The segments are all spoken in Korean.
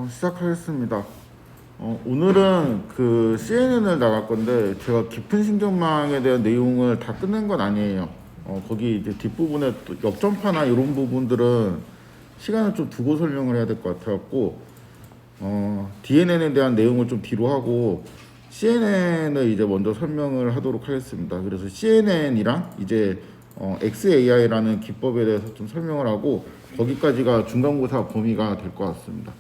시작하겠습니다. 오늘은 그 CNN을 나갈 건데 제가 깊은 신경망에 대한 내용을 다 끝낸 건 아니에요. 거기 이제 뒷부분에 또 역전파나 이런 부분들은 시간을 좀 두고 설명을 해야 될 것 같아갖고 DNN에 대한 내용을 좀 뒤로 하고 CNN을 이제 먼저 설명을 하도록 하겠습니다. 그래서 CNN이랑 이제 XAI라는 기법에 대해서 좀 설명을 하고 거기까지가 중간고사 범위가 될 것 같습니다.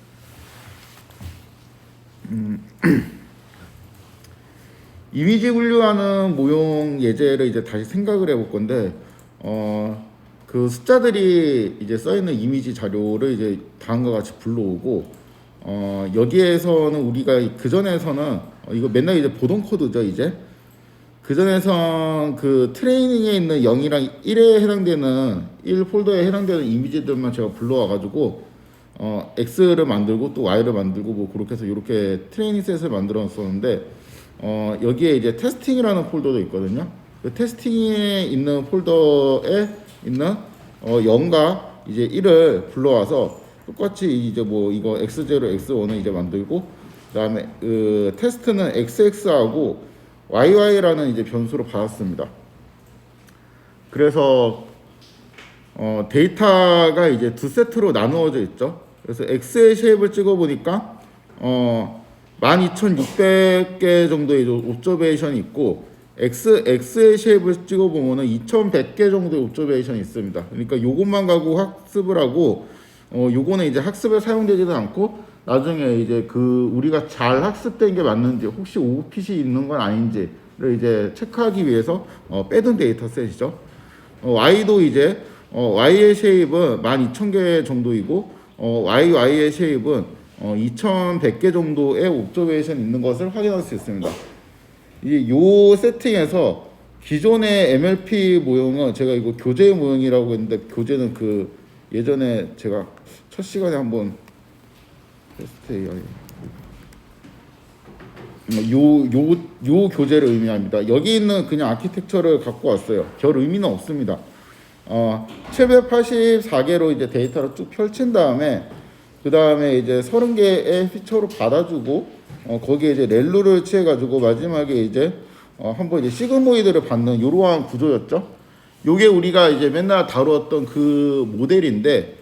이미지 분류하는 모형 예제를 이제 다시 생각을 해볼 건데, 그 숫자들이 이제 써있는 이미지 자료를 이제 다음과 같이 불러오고, 여기에서는 우리가 그전에서는, 이거 맨날 이제 보던 코드죠, 이제. 그전에선 그 트레이닝에 있는 0이랑 1에 해당되는, 1 폴더에 해당되는 이미지들만 제가 불러와가지고, X를 만들고 또 Y를 만들고 뭐 그렇게 해서 이렇게 트레이닝 셋을 만들었었는데 여기에 이제 테스팅이라는 폴더도 있거든요. 그 테스팅에 있는 폴더에 있는 0과 이제 1을 불러와서 똑같이 이제 뭐 이거 X0, X1을 이제 만들고 그다음에 그 테스트는 XX하고 YY라는 이제 변수로 받았습니다. 그래서 데이터가 이제 두 세트로 나누어져 있죠. 그래서 X의 쉐입을 찍어보니까 12,600개 정도의 옵저베이션이 있고 X의 쉐입을 찍어보면은 2,100개 정도의 옵저베이션이 있습니다. 그러니까 요것만 가고 학습을 하고 요거는 이제 학습에 사용되지도 않고 나중에 이제 그 우리가 잘 학습된 게 맞는지 혹시 오버핏이 있는 건 아닌지를 이제 체크하기 위해서 빼둔 데이터셋이죠. Y도 이제 Y의 쉐입은 12,000개 정도이고 YY의 쉐입은 2,100개 정도의 옵저베이션이 있는 것을 확인할 수 있습니다. 이 세팅에서 기존의 MLP 모형은 제가 이거 교재 모형이라고 했는데 교재는 그 예전에 제가 첫 시간에 한번 테스트 AI 요 교재를 의미합니다. 여기 있는 그냥 아키텍처를 갖고 왔어요. 별 의미는 없습니다. 784개로 이제 데이터를 쭉 펼친 다음에 그 다음에 이제 30개의 피처로 받아주고 거기에 이제 렐루를 취해가지고 마지막에 이제 한번 이제 시그모이드를 받는 이러한 구조였죠. 요게 우리가 이제 맨날 다루었던 그 모델인데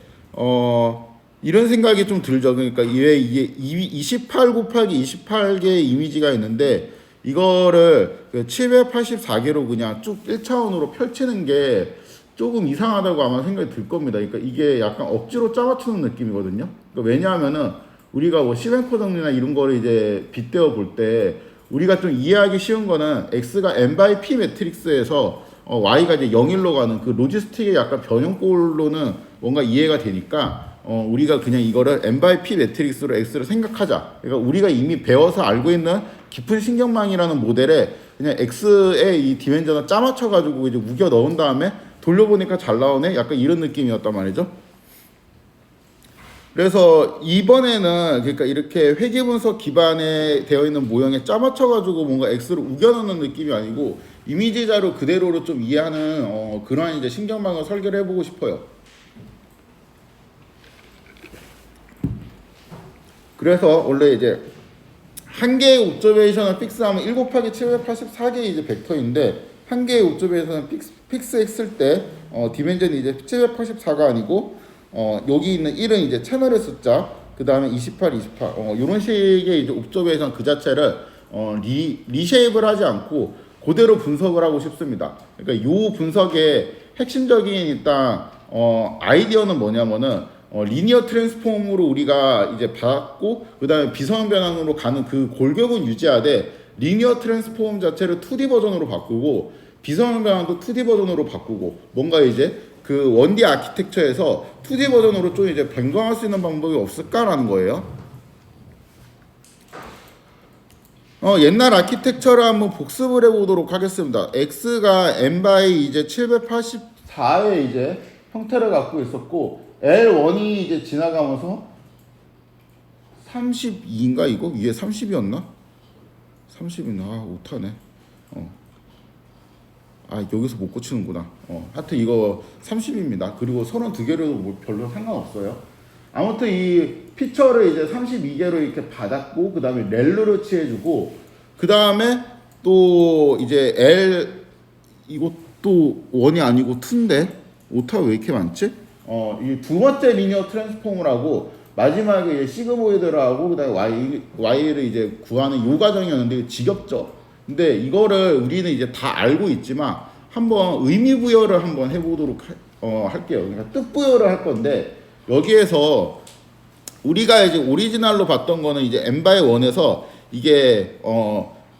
이런 생각이 좀 들죠. 그러니까 이게 28 곱하기 28개의 이미지가 있는데 이거를 784개로 그냥 쭉 1차원으로 펼치는 게 조금 이상하다고 아마 생각이 들 겁니다. 그러니까 이게 약간 억지로 짜맞추는 느낌이거든요. 그러니까 왜냐하면은 우리가 뭐 시벤코 정리나 이런 거를 이제 빗대어 볼 때 우리가 좀 이해하기 쉬운 거는 X가 n by p 매트릭스에서 Y가 이제 0일로 가는 그 로지스틱의 약간 변형꼴로는 뭔가 이해가 되니까 우리가 그냥 이거를 n by p 매트릭스로 X를 생각하자. 그러니까 우리가 이미 배워서 알고 있는 깊은 신경망이라는 모델에 그냥 X의 이 디멘전을 짜맞춰가지고 이제 우겨 넣은 다음에 돌려보니까 잘 나오네? 약간 이런 느낌이었단 말이죠. 그래서 이번에는 그러니까 이렇게 회계분석 기반에 되어 있는 모형에 짜맞춰가지고 뭔가 X를 우겨넣는 느낌이 아니고 이미지 자료 그대로로 좀 이해하는 그러한 이제 신경망을 설계를 해보고 싶어요. 그래서 원래 이제 한 개의 옵저베이션을 픽스하면 1 곱하기 784개의 이제 벡터인데 한 개의 옵저베이션을 픽스했을 때 디멘전이 이제 784가 아니고 여기 있는 1은 이제 채널의 숫자, 그 다음에 28, 28 이런 식의 이제 옵저베이션 그 자체를 리쉐입을 하지 않고 그대로 분석을 하고 싶습니다. 그러니까 이 분석의 핵심적인 일단 아이디어는 뭐냐면은 리니어 트랜스폼으로 우리가 이제 받았고 그 다음에 비선 변환으로 가는 그 골격은 유지하되 리니어 트랜스폼 자체를 2D 버전으로 바꾸고 비선 변환도 2D 버전으로 바꾸고 뭔가 이제 그 1D 아키텍처에서 2D 버전으로 좀 이제 변경할 수 있는 방법이 없을까라는 거예요. 옛날 아키텍처를 한번 복습을 해보도록 하겠습니다. X가 n by 이제 784의 이제 형태를 갖고 있었고 L1이 이제 지나가면서 32인가 이거? 위에 30이었나? 30이나 못하네. 여기서 못 고치는구나. 하여튼 이거 30입니다. 그리고 32개로도 뭐 별로 상관없어요. 아무튼 이 피처를 이제 32개로 이렇게 받았고 그 다음에 렐루를 칠해주고 그 다음에 또 이제 이것도 원이 아니고 2인데 오타가 왜 이렇게 많지? 이 두 번째 리니어 트랜스폼을 마지막에 이제 시그모이드를 하고 그다음에 Y를 이제 구하는 요 과정이었는데 지겹죠. 근데 이거를 우리는 이제 다 알고 있지만 한번 의미 부여를 한번 해보도록 할게요. 그러니까 뜻 부여를 할 건데 여기에서 우리가 이제 오리지널로 봤던 거는 이제 n 바이 1에서 이게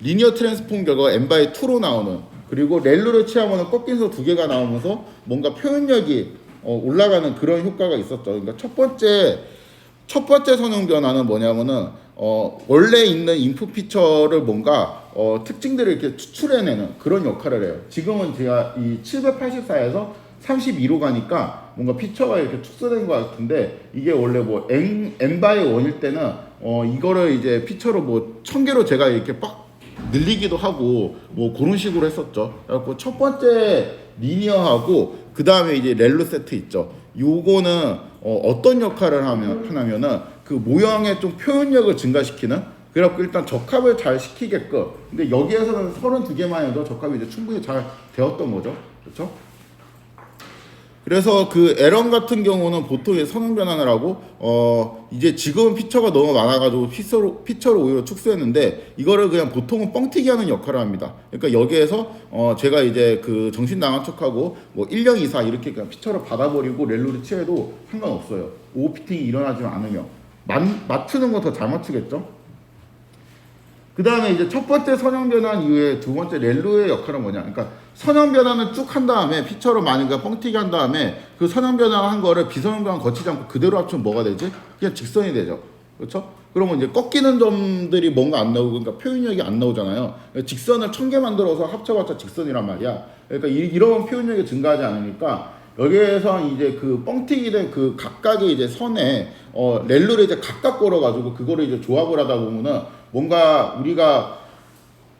리니어 트랜스폼 결과가 n 바이 2로 나오는 그리고 렐루를 취하면 꺾인 서 2개가 나오면서 뭔가 표현력이 올라가는 그런 효과가 있었죠. 그러니까 첫 번째 선형 변화는 뭐냐면은 원래 있는 인풋 피처를 뭔가 특징들을 이렇게 추출해내는 그런 역할을 해요. 지금은 제가 이 784에서 32로 가니까 뭔가 피처가 이렇게 축소된 것 같은데 이게 원래 뭐 n 바이 1일 때는 이거를 이제 피처로 뭐 1000개로 제가 이렇게 빡 늘리기도 하고 뭐 그런 식으로 했었죠. 그래갖고 첫 번째 리니어하고 그 다음에 이제 렐루 세트 있죠. 요거는 어떤 역할을 하냐면은 그 모형의 좀 표현력을 증가시키는 그래갖고 일단 적합을 잘 시키게끔 근데 여기에서는 32개만 해도 적합이 이제 충분히 잘 되었던 거죠. 그렇죠? 그래서 그 에런 같은 경우는 보통 선형 변환을 하고 이제 지금은 피처가 너무 많아가지고 피처를 오히려 축소했는데 이거를 그냥 보통은 뻥튀기 하는 역할을 합니다. 그러니까 여기에서 제가 이제 그 정신 나간 척하고 뭐 1령 2사 이렇게 그냥 피처를 받아버리고 렐루를 치해도 상관없어요. 오피팅이 일어나지 않으면 맞추는 거 더 잘 맞추겠죠? 그 다음에 이제 첫 번째 선형 변환 이후에 두 번째 렐루의 역할은 뭐냐? 그러니까 선형 변환을 쭉 한 다음에 피처로 많이 뻥튀기 한 다음에 그 선형 변환 한 거를 비선형 변환 거치지 않고 그대로 합치면 뭐가 되지? 그냥 직선이 되죠. 그렇죠? 그러면 이제 꺾이는 점들이 뭔가 안 나오고 그러니까 표현력이 안 나오잖아요. 직선을 1000개 만들어서 합쳐봤자 직선이란 말이야. 그러니까 이런 표현력이 증가하지 않으니까 여기에서 이제 그 뻥튀기 된 그 각각의 이제 선에 렐루를 이제 각각 걸어가지고 그거를 이제 조합을 하다 보면은 뭔가 우리가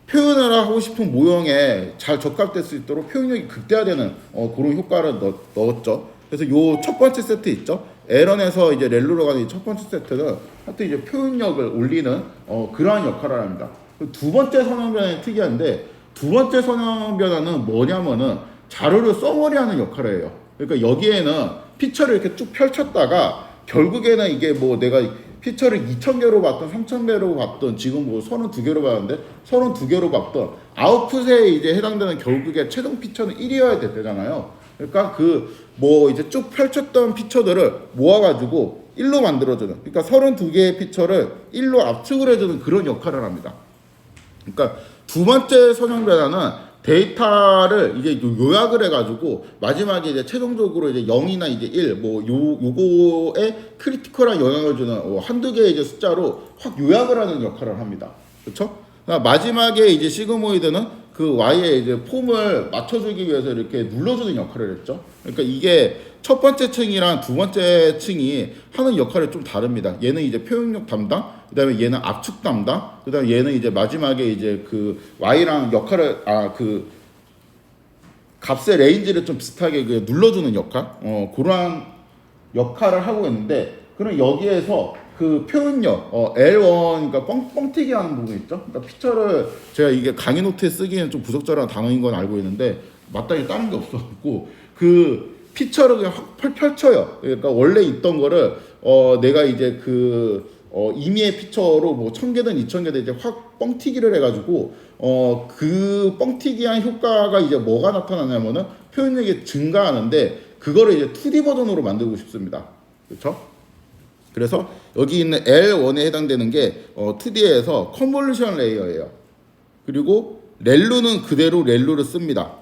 표현을 하고 싶은 모형에 잘 적합될 수 있도록 표현력이 극대화되는 그런 효과를 넣었죠. 그래서 요 첫 번째 세트 있죠. 에런에서 이제 렐루로 가는 첫 번째 세트는 하여튼 이제 표현력을 올리는 그러한 역할을 합니다. 두 번째 선형 변환이 특이한데 두 번째 선형 변환은 뭐냐면은 자료를 써머리하는 역할을 해요. 그러니까 여기에는 피처를 이렇게 쭉 펼쳤다가 결국에는 이게 뭐 내가 피처를 2000개로 봤던 3000개로 봤던 지금 뭐 32개로 봤는데 32개로 봤던 아웃풋에 이제 해당되는 결국에 최종 피처는 1이어야 되잖아요. 그러니까 그 뭐 이제 쭉 펼쳤던 피처들을 모아가지고 1로 만들어주는 그러니까 32개의 피처를 1로 압축을 해주는 그런 역할을 합니다. 그러니까 두 번째 선형 변화는 데이터를 이제 요약을 해가지고 마지막에 이제 최종적으로 이제 0이나 이제 1 뭐 요거에 크리티컬한 영향을 주는 한두 개의 이제 숫자로 확 요약을 하는 역할을 합니다. 그렇죠? 마지막에 이제 시그모이드는 그 Y의 이제 폼을 맞춰주기 위해서 이렇게 눌러주는 역할을 했죠. 그러니까 이게 첫 번째 층이랑 두 번째 층이 하는 역할이 좀 다릅니다. 얘는 이제 표현력 담당, 그 다음에 얘는 압축 담당, 그 다음에 얘는 이제 마지막에 이제 그 Y랑 역할을, 그 값의 레인지를 좀 비슷하게 그 눌러주는 역할, 그러한 역할을 하고 있는데, 그럼 여기에서 그 표현력, L1, 그러니까 뻥튀기 하는 부분 있죠? 그러니까 피처를 제가 이게 강의 노트에 쓰기에는 좀 부적절한 단어인 건 알고 있는데, 마땅히 다른 게 없어갖고, 그 피처를 그냥 확 펼쳐요. 그러니까 원래 있던 거를, 내가 이제 그, 임의의 피처로 뭐 1000개든 2000개든 이제 확 뻥튀기를 해가지고, 그 뻥튀기한 효과가 이제 뭐가 나타나냐면은 표현력이 증가하는데, 그거를 이제 2D 버전으로 만들고 싶습니다. 그렇죠? 그래서 여기 있는 L1에 해당되는 게 2D에서 컨볼루션 레이어예요. 그리고 렐루는 그대로 렐루를 씁니다.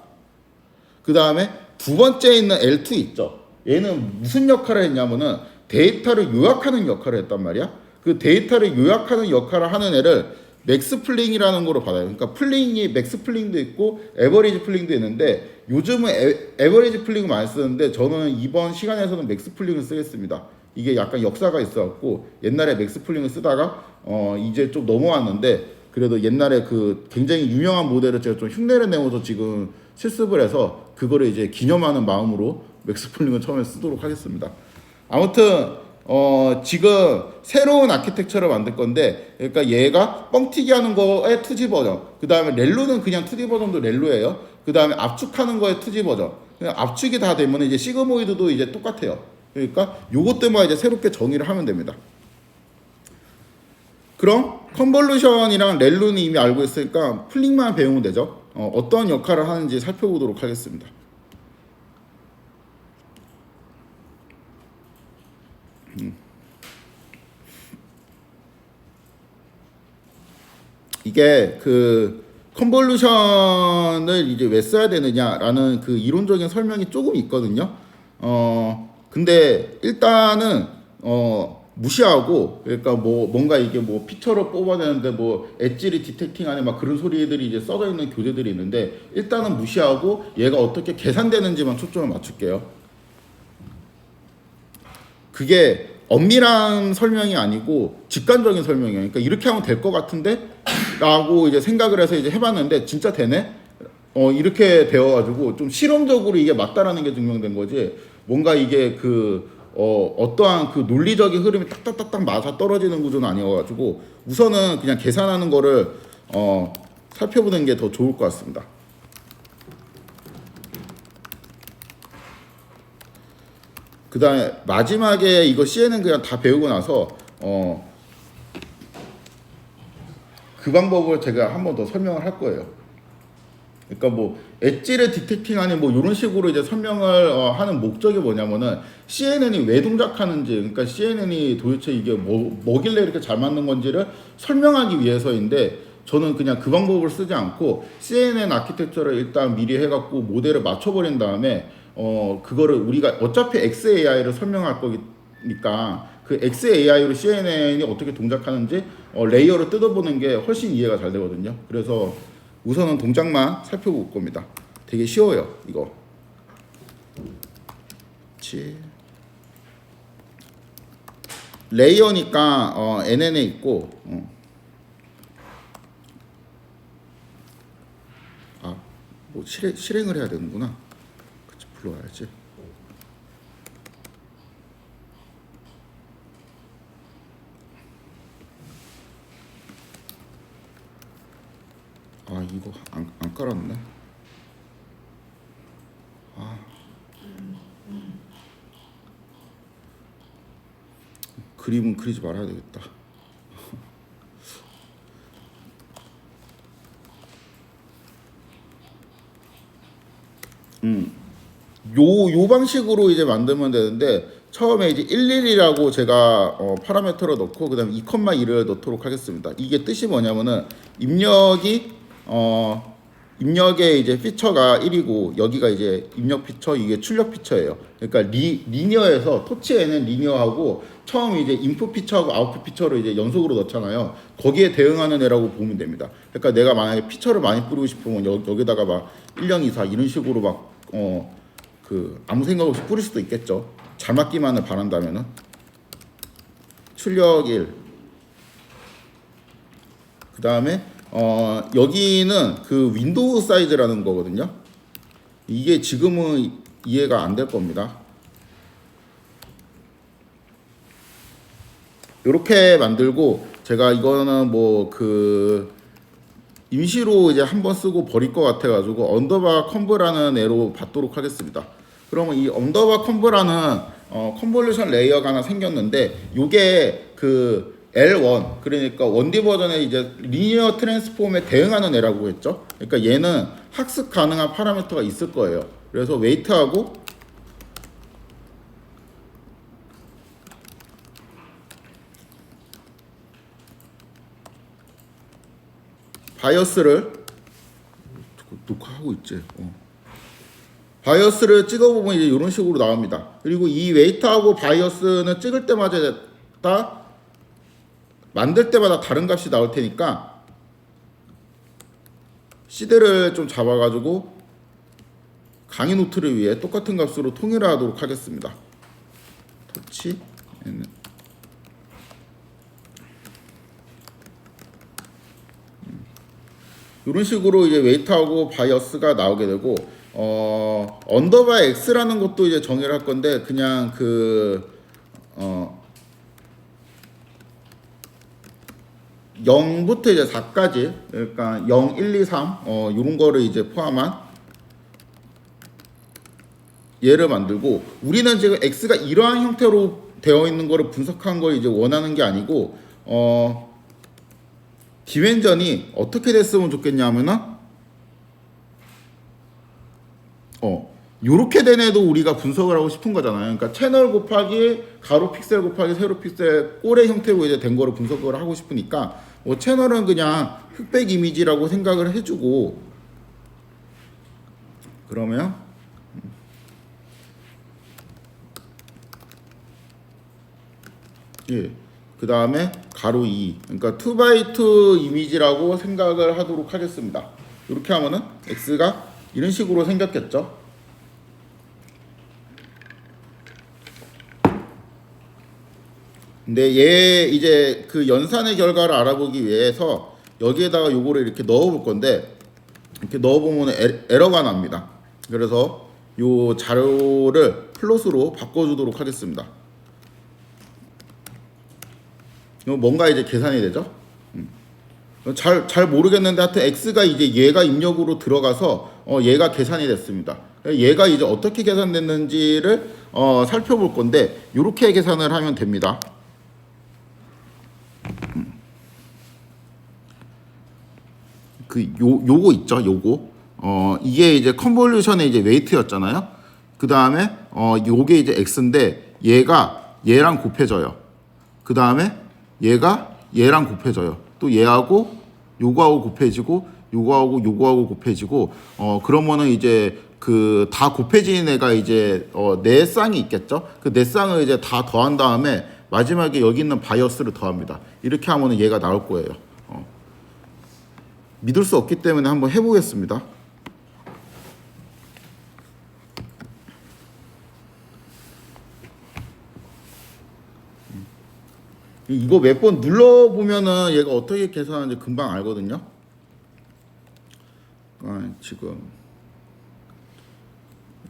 그 다음에 두 번째 있는 L2 있죠. 얘는 무슨 역할을 했냐면은 데이터를 요약하는 역할을 했단 말이야. 그 데이터를 요약하는 역할을 하는 애를 맥스 플링이라는 거로 받아요. 그러니까 플링이 맥스 플링도 있고 에버리지 플링도 있는데 요즘은 에버리지 플링을 많이 쓰는데 저는 이번 시간에서는 맥스 플링을 쓰겠습니다. 이게 약간 역사가 있어갖고 옛날에 맥스 플링을 쓰다가 이제 좀 넘어왔는데 그래도 옛날에 그 굉장히 유명한 모델을 제가 좀 흉내를 내면서 지금 실습을 해서 그거를 이제 기념하는 마음으로 맥스 플링을 처음에 쓰도록 하겠습니다. 아무튼 지금 새로운 아키텍처를 만들 건데, 그러니까 얘가 뻥튀기 하는 거의 2G 버전, 그 다음에 렐로는 그냥 2D 버전도 렐로예요. 그 다음에 압축하는 거의 2G 버전. 그냥 압축이 다 되면 이제 시그모이드도 이제 똑같아요. 그러니까 요것들만 이제 새롭게 정의를 하면 됩니다. 그럼 컨볼루션이랑 렐로는 이미 알고 있으니까 플링만 배우면 되죠. 어떤 역할을 하는지 살펴보도록 하겠습니다. 이게 그 컨볼루션을 이제 왜 써야 되느냐라는 그 이론적인 설명이 조금 있거든요. 근데 일단은 무시하고, 그러니까 뭐 뭔가 이게 뭐 피처를 뽑아내는데 뭐 엣지를 디텍팅하는 막 그런 소리들이 이제 써져 있는 교재들이 있는데, 일단은 무시하고 얘가 어떻게 계산되는지만 초점을 맞출게요. 그게 엄밀한 설명이 아니고 직관적인 설명이에요. 그러니까 이렇게 하면 될 것 같은데 라고 이제 생각을 해서 이제 해봤는데 진짜 되네? 이렇게 되어가지고 좀 실험적으로 이게 맞다라는 게 증명된 거지, 뭔가 이게 어떠한 그 논리적인 흐름이 딱딱딱딱 맞아 떨어지는 구조는 아니어가지고 우선은 그냥 계산하는 거를 살펴보는 게 더 좋을 것 같습니다. 그 다음에 마지막에 이거 CNN 그냥 다 배우고 나서 그 방법을 제가 한 번 더 설명을 할 거예요. 그러니까 뭐 엣지를 디텍팅하는 뭐 이런 식으로 이제 설명을 하는 목적이 뭐냐면은 CNN이 왜 동작하는지, 그러니까 CNN이 도대체 이게 뭐길래 이렇게 잘 맞는 건지를 설명하기 위해서인데, 저는 그냥 그 방법을 쓰지 않고 CNN 아키텍처를 일단 미리 해갖고 모델을 맞춰버린 다음에 그거를 우리가 어차피 XAI를 설명할 거니까 그 XAI로 CNN이 어떻게 동작하는지 레이어를 뜯어보는 게 훨씬 이해가 잘 되거든요. 그래서 우선은 동작만 살펴볼 겁니다. 되게 쉬워요, 이거. 레이어니까 NN에 있고, 뭐 실행을 해야 되는구나. 그치, 불러와야지. 이거 안 깔았네. 그림은 그리지 말아야 되겠다. 요 방식으로 이제 만들면 되는데, 처음에 이제 11이라고 제가 파라미터를 넣고 그다음에 2,2를 넣도록 하겠습니다. 이게 뜻이 뭐냐면은 입력의 이제 피처가 1이고 여기가 이제 입력 피처, 이게 출력 피처예요. 그러니까 리니어에서 토치에는 리니어하고 처음 이제 인풋 피처하고 아웃풋 피처를 이제 연속으로 넣잖아요. 거기에 대응하는 애라고 보면 됩니다. 그러니까 내가 만약에 피처를 많이 뿌리고 싶으면 여기다가 막 1024 이런 식으로 막 아무 생각 없이 뿌릴 수도 있겠죠. 잘 맞기만을 바란다면은. 출력 1. 그 다음에 여기는 그 윈도우 사이즈라는 거거든요. 이게 지금은 이해가 안 될 겁니다. 이렇게 만들고, 제가 이거는 뭐 임시로 이제 한번 쓰고 버릴 것 같아가지고 언더바 컨브라는 애로 받도록 하겠습니다. 그러면 이 언더바 컨브라는 컨볼루션 레이어가 하나 생겼는데, 요게 그 L1, 그러니까 1D 버전의 이제 리니어 트랜스폼에 대응하는 애라고 했죠. 그러니까 얘는 학습 가능한 파라미터가 있을 거예요. 그래서 웨이트하고 바이어스를 녹화하고 있지. 바이어스를 찍어보면 이제 이런 식으로 나옵니다. 그리고 이 웨이트하고 바이어스는 찍을 때마다 만들 때마다 다른 값이 나올 테니까 시드를 좀 잡아가지고 강의 노트를 위해 똑같은 값으로 통일하도록 하겠습니다. 터치 이런 식으로 이제 웨이트하고 바이어스가 나오게 되고, 언더바 x라는 것도 이제 정의를 할 건데, 그냥 0부터 이제 4까지, 그러니까 0, 1, 2, 3 요런 거를 이제 포함한 얘를 만들고, 우리는 지금 x가 이러한 형태로 되어 있는 거를 분석한 걸 이제 원하는 게 아니고 디멘전이 어떻게 됐으면 좋겠냐면은 요렇게 된 애도 우리가 분석을 하고 싶은 거잖아요. 그러니까 채널 곱하기 가로 픽셀 곱하기 세로 픽셀 꼴의 형태로 이제 된 거를 분석을 하고 싶으니까 뭐 채널은 그냥 흑백 이미지라고 생각을 해주고, 그러면 예, 그 다음에 가로 2, 그러니까 2x2 이미지라고 생각을 하도록 하겠습니다. 이렇게 하면은 x가 이런 식으로 생겼겠죠. 근데 얘 이제 그 연산의 결과를 알아보기 위해서 여기에다가 요거를 이렇게 넣어 볼 건데, 이렇게 넣어 보면 에러가 납니다. 그래서 요 자료를 플롯으로 바꿔 주도록 하겠습니다. 이거 뭔가 이제 계산이 되죠? 잘 모르겠는데 하여튼 x가 이제 얘가 입력으로 들어가서 얘가 계산이 됐습니다. 얘가 이제 어떻게 계산됐는지를 살펴볼 건데, 이렇게 계산을 하면 됩니다. 요거 있죠, 요거. 이게 이제 컨볼루션의 이제 웨이트였잖아요. 그 다음에 요게 이제 x인데 얘가 얘랑 곱해져요. 그 다음에 얘가 얘랑 곱해져요. 또 얘하고 요거하고 곱해지고 요거하고 요거하고 곱해지고 그러면은 이제 그 다 곱해진 애가 이제 네 쌍이 있겠죠. 그 네 쌍을 이제 다 더한 다음에 마지막에 여기 있는 바이어스를 더합니다. 이렇게 하면은 얘가 나올 거예요. 믿을 수 없기 때문에 한번 해보겠습니다. 이거 몇 번 눌러보면은 얘가 어떻게 계산하는지 금방 알거든요. 지금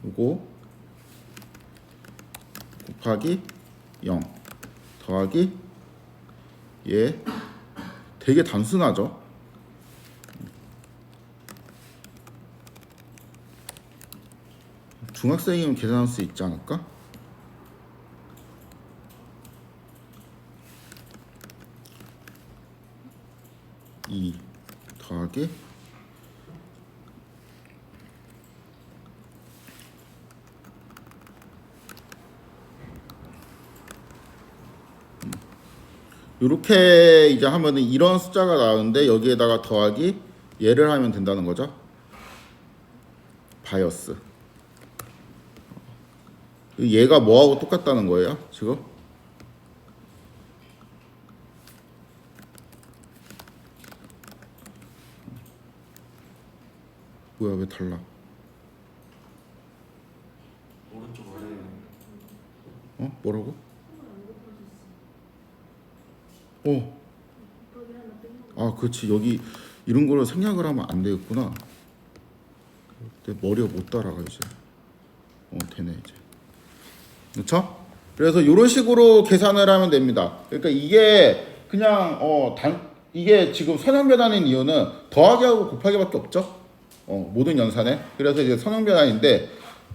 이거 곱하기 0 더하기 얘, 되게 단순하죠. 중학생이면 계산할 수 있지 않을까? 이 더하기 이렇게 이제 하면은 이런 숫자가 나오는데 여기에다가 더하기 얘를 하면 된다는 거죠. 바이어스. 얘가 뭐하고 똑같다는 거예요, 지금? 뭐야, 왜 달라? 오른쪽 아래. 뭐라고? 그렇지. 여기 이런 거를 생략을 하면 안 되겠구나. 내 머리가 못 따라가 이제. 되네 이제. 그렇죠? 그래서 이런 식으로 계산을 하면 됩니다. 그러니까 이게 그냥 이게 지금 선형변환인 이유는 더하기하고 곱하기밖에 없죠. 모든 연산에. 그래서 이제 선형변환인데,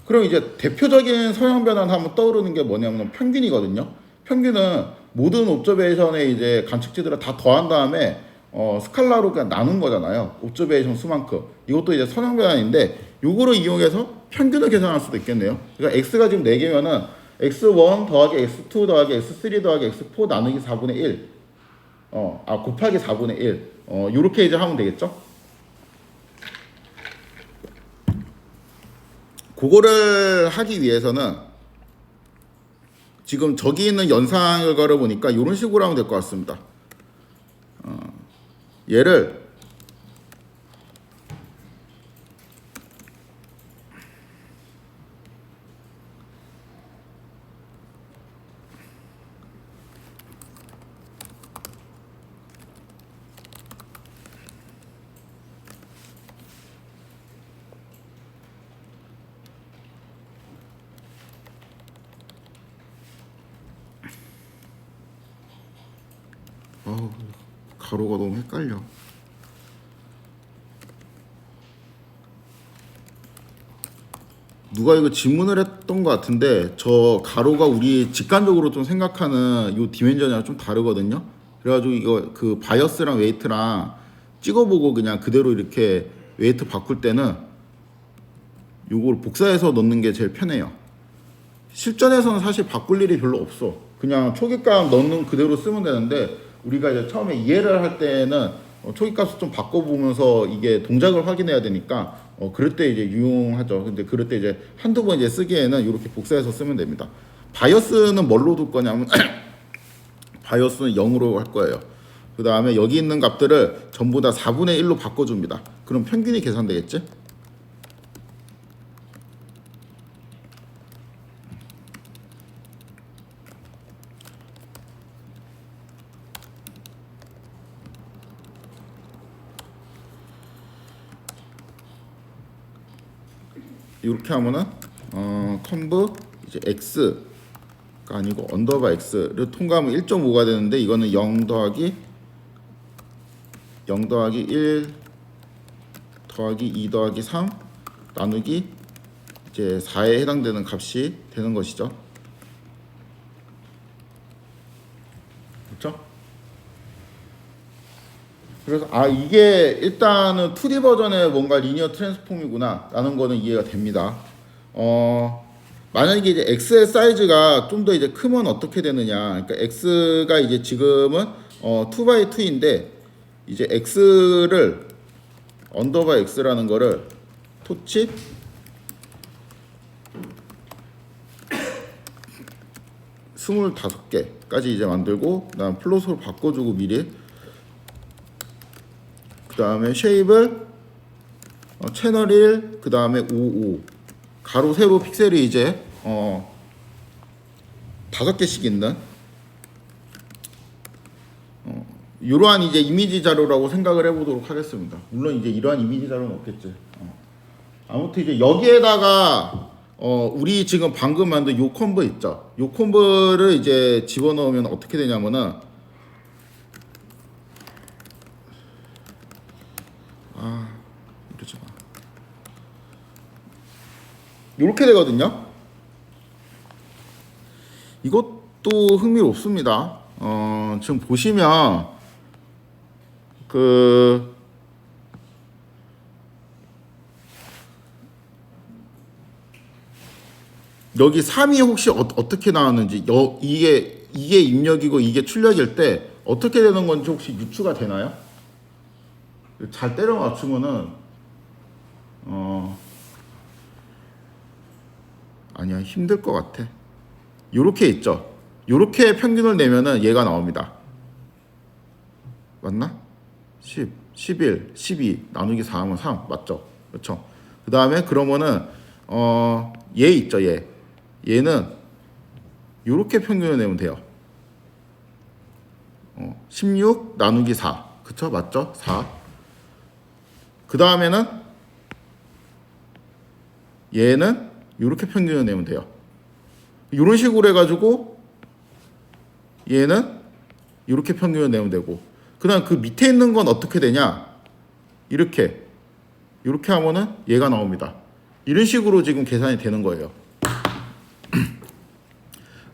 그럼 이제 대표적인 선형변환 하면 떠오르는 게 뭐냐면 평균이거든요. 평균은 모든 옵저베이션의 이제 관측지들을 다 더한 다음에 스칼라로 그냥 나눈 거잖아요. 옵저베이션 수만큼. 이것도 이제 선형변환인데 요거를 이용해서 평균을 계산할 수도 있겠네요. 그러니까 x가 지금 4개면은 x1 더하기 x2 더하기 x3 더하기 x4 나누기 4분의 1 곱하기 4분의 1 요렇게 이제 하면 되겠죠. 그거를 하기 위해서는 지금 저기 있는 연산 결과를 보니까 이런 식으로 하면 될 것 같습니다. 얘를 가로가 너무 헷갈려. 누가 이거 질문을 했던 것 같은데 저 가로가 우리 직관적으로 좀 생각하는 요 디멘전이랑 좀 다르거든요. 그래가지고 이거 그 바이어스랑 웨이트랑 찍어보고 그냥 그대로 이렇게 웨이트 바꿀 때는 요걸 복사해서 넣는 게 제일 편해요. 실전에서는 사실 바꿀 일이 별로 없어. 그냥 초기값 넣는 그대로 쓰면 되는데 우리가 이제 처음에 이해를 할 때는 초기값을 좀 바꿔보면서 이게 동작을 확인해야 되니까 그럴 때 이제 유용하죠. 근데 그럴 때 이제 한두 번 이제 쓰기에는 이렇게 복사해서 쓰면 됩니다. 바이어스는 뭘로 둘 거냐면 바이어스는 0으로 할 거예요. 그 다음에 여기 있는 값들을 전부 다 4분의 1로 바꿔줍니다. 그럼 평균이 계산되겠지? 이렇게 하면은 컨브 이제 x가 아니고 언더바 x를 통과하면 1.5가 되는데 이거는 0 더하기 1 더하기 2 더하기 3 나누기 이제 4에 해당되는 값이 되는 것이죠. 그렇죠? 그래서 이게 일단은 2D 버전의 뭔가 리니어 트랜스폼이구나 라는 거는 이해가 됩니다. 만약에 이제 x의 사이즈가 좀 더 이제 크면 어떻게 되느냐. 그러니까 x가 이제 지금은 2x2인데 이제 x를 언더바 x라는 거를 토치 스물다섯 개까지 이제 만들고 그다음 플롯으로 바꿔주고 미리 그 다음에 쉐입을 채널 1, 그 다음에 55 가로 세로 픽셀이 이제 5개씩 있는 이러한 이제 이미지 자료라고 생각을 해보도록 하겠습니다. 물론 이제 이러한 이미지 자료는 없겠지. 아무튼 이제 여기에다가 우리 지금 방금 만든 요 콤보 있죠. 요 콤보를 이제 집어넣으면 어떻게 되냐면은 이러지 마. 이렇게 되거든요. 이것도 흥미롭습니다. 지금 보시면 여기 3이 혹시 어떻게 나왔는지 이게 입력이고 이게 출력일 때 어떻게 되는 건지 혹시 유추가 되나요? 잘 때려 맞추면은 아니야 힘들 것 같아. 요렇게 있죠. 요렇게 평균을 내면은 얘가 나옵니다. 맞나? 10, 11, 12 나누기 4 하면 3 맞죠? 그렇죠? 그 다음에 그러면은 얘 있죠 얘는 요렇게 평균을 내면 돼요. 16 나누기 4 그쵸? 맞죠? 4 그 다음에는 얘는 이렇게 평균을 내면 돼요. 이런 식으로 해가지고 얘는 이렇게 평균을 내면 되고 그 다음 그 밑에 있는 건 어떻게 되냐 이렇게 하면은 얘가 나옵니다. 이런 식으로 지금 계산이 되는 거예요.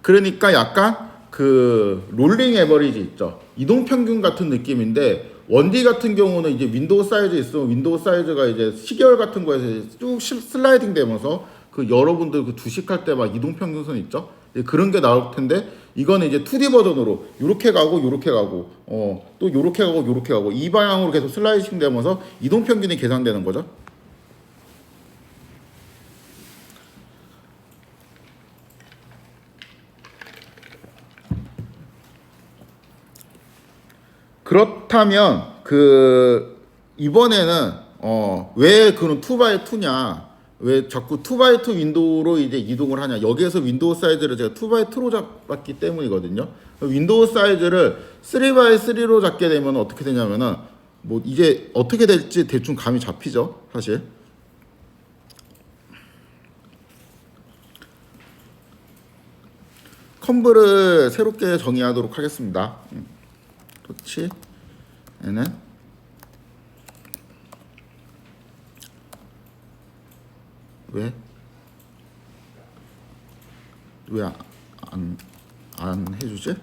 그러니까 약간 그 롤링 에버리지 있죠. 이동 평균 같은 느낌인데 1D 같은 경우는 이제 윈도우 사이즈 있으면 윈도우 사이즈가 이제 시계열 같은 거에서 쭉 슬라이딩 되면서 그 여러분들 그 주식할 때 막 이동 평균선 있죠? 그런 게 나올 텐데 이거는 이제 2D 버전으로 요렇게 가고 요렇게 가고 또 요렇게 가고 요렇게 가고 이 방향으로 계속 슬라이딩 되면서 이동 평균이 계산되는 거죠. 그렇다면 이번에는 왜 그런 2x2냐 왜 자꾸 2x2 윈도우로 이제 이동을 하냐 여기에서 윈도우 사이즈를 제가 2x2로 잡았기 때문이거든요. 윈도우 사이즈를 3x3로 잡게 되면 어떻게 되냐면은 뭐 이제 어떻게 될지 대충 감이 잡히죠 사실. 컴브를 새롭게 정의하도록 하겠습니다. 토치 얘는 왜 안 해주지?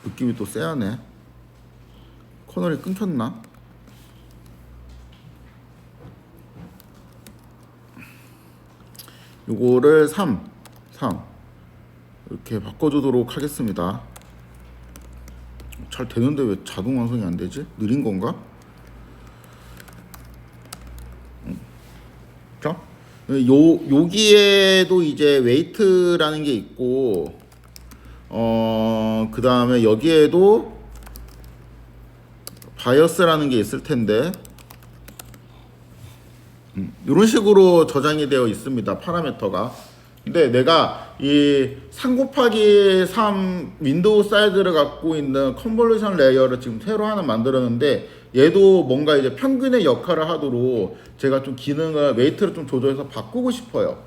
느낌이 또 쎄하네. 커널이 끊겼나? 요거를 3 이렇게 바꿔주도록 하겠습니다. 잘 되는데 왜 자동 완성이 안 되지? 느린 건가? 자, 여기에도 이제 웨이트라는 게 있고, 그 다음에 여기에도 바이어스라는 게 있을 텐데, 이런 식으로 저장이 되어 있습니다. 파라미터가. 근데 내가 이 3 곱하기 3 윈도우 사이즈를 갖고 있는 컨볼루션 레이어를 지금 새로 하나 만들었는데, 얘도 뭔가 이제 평균의 역할을 하도록 제가 좀 기능을 웨이트를 좀 조절해서 바꾸고 싶어요.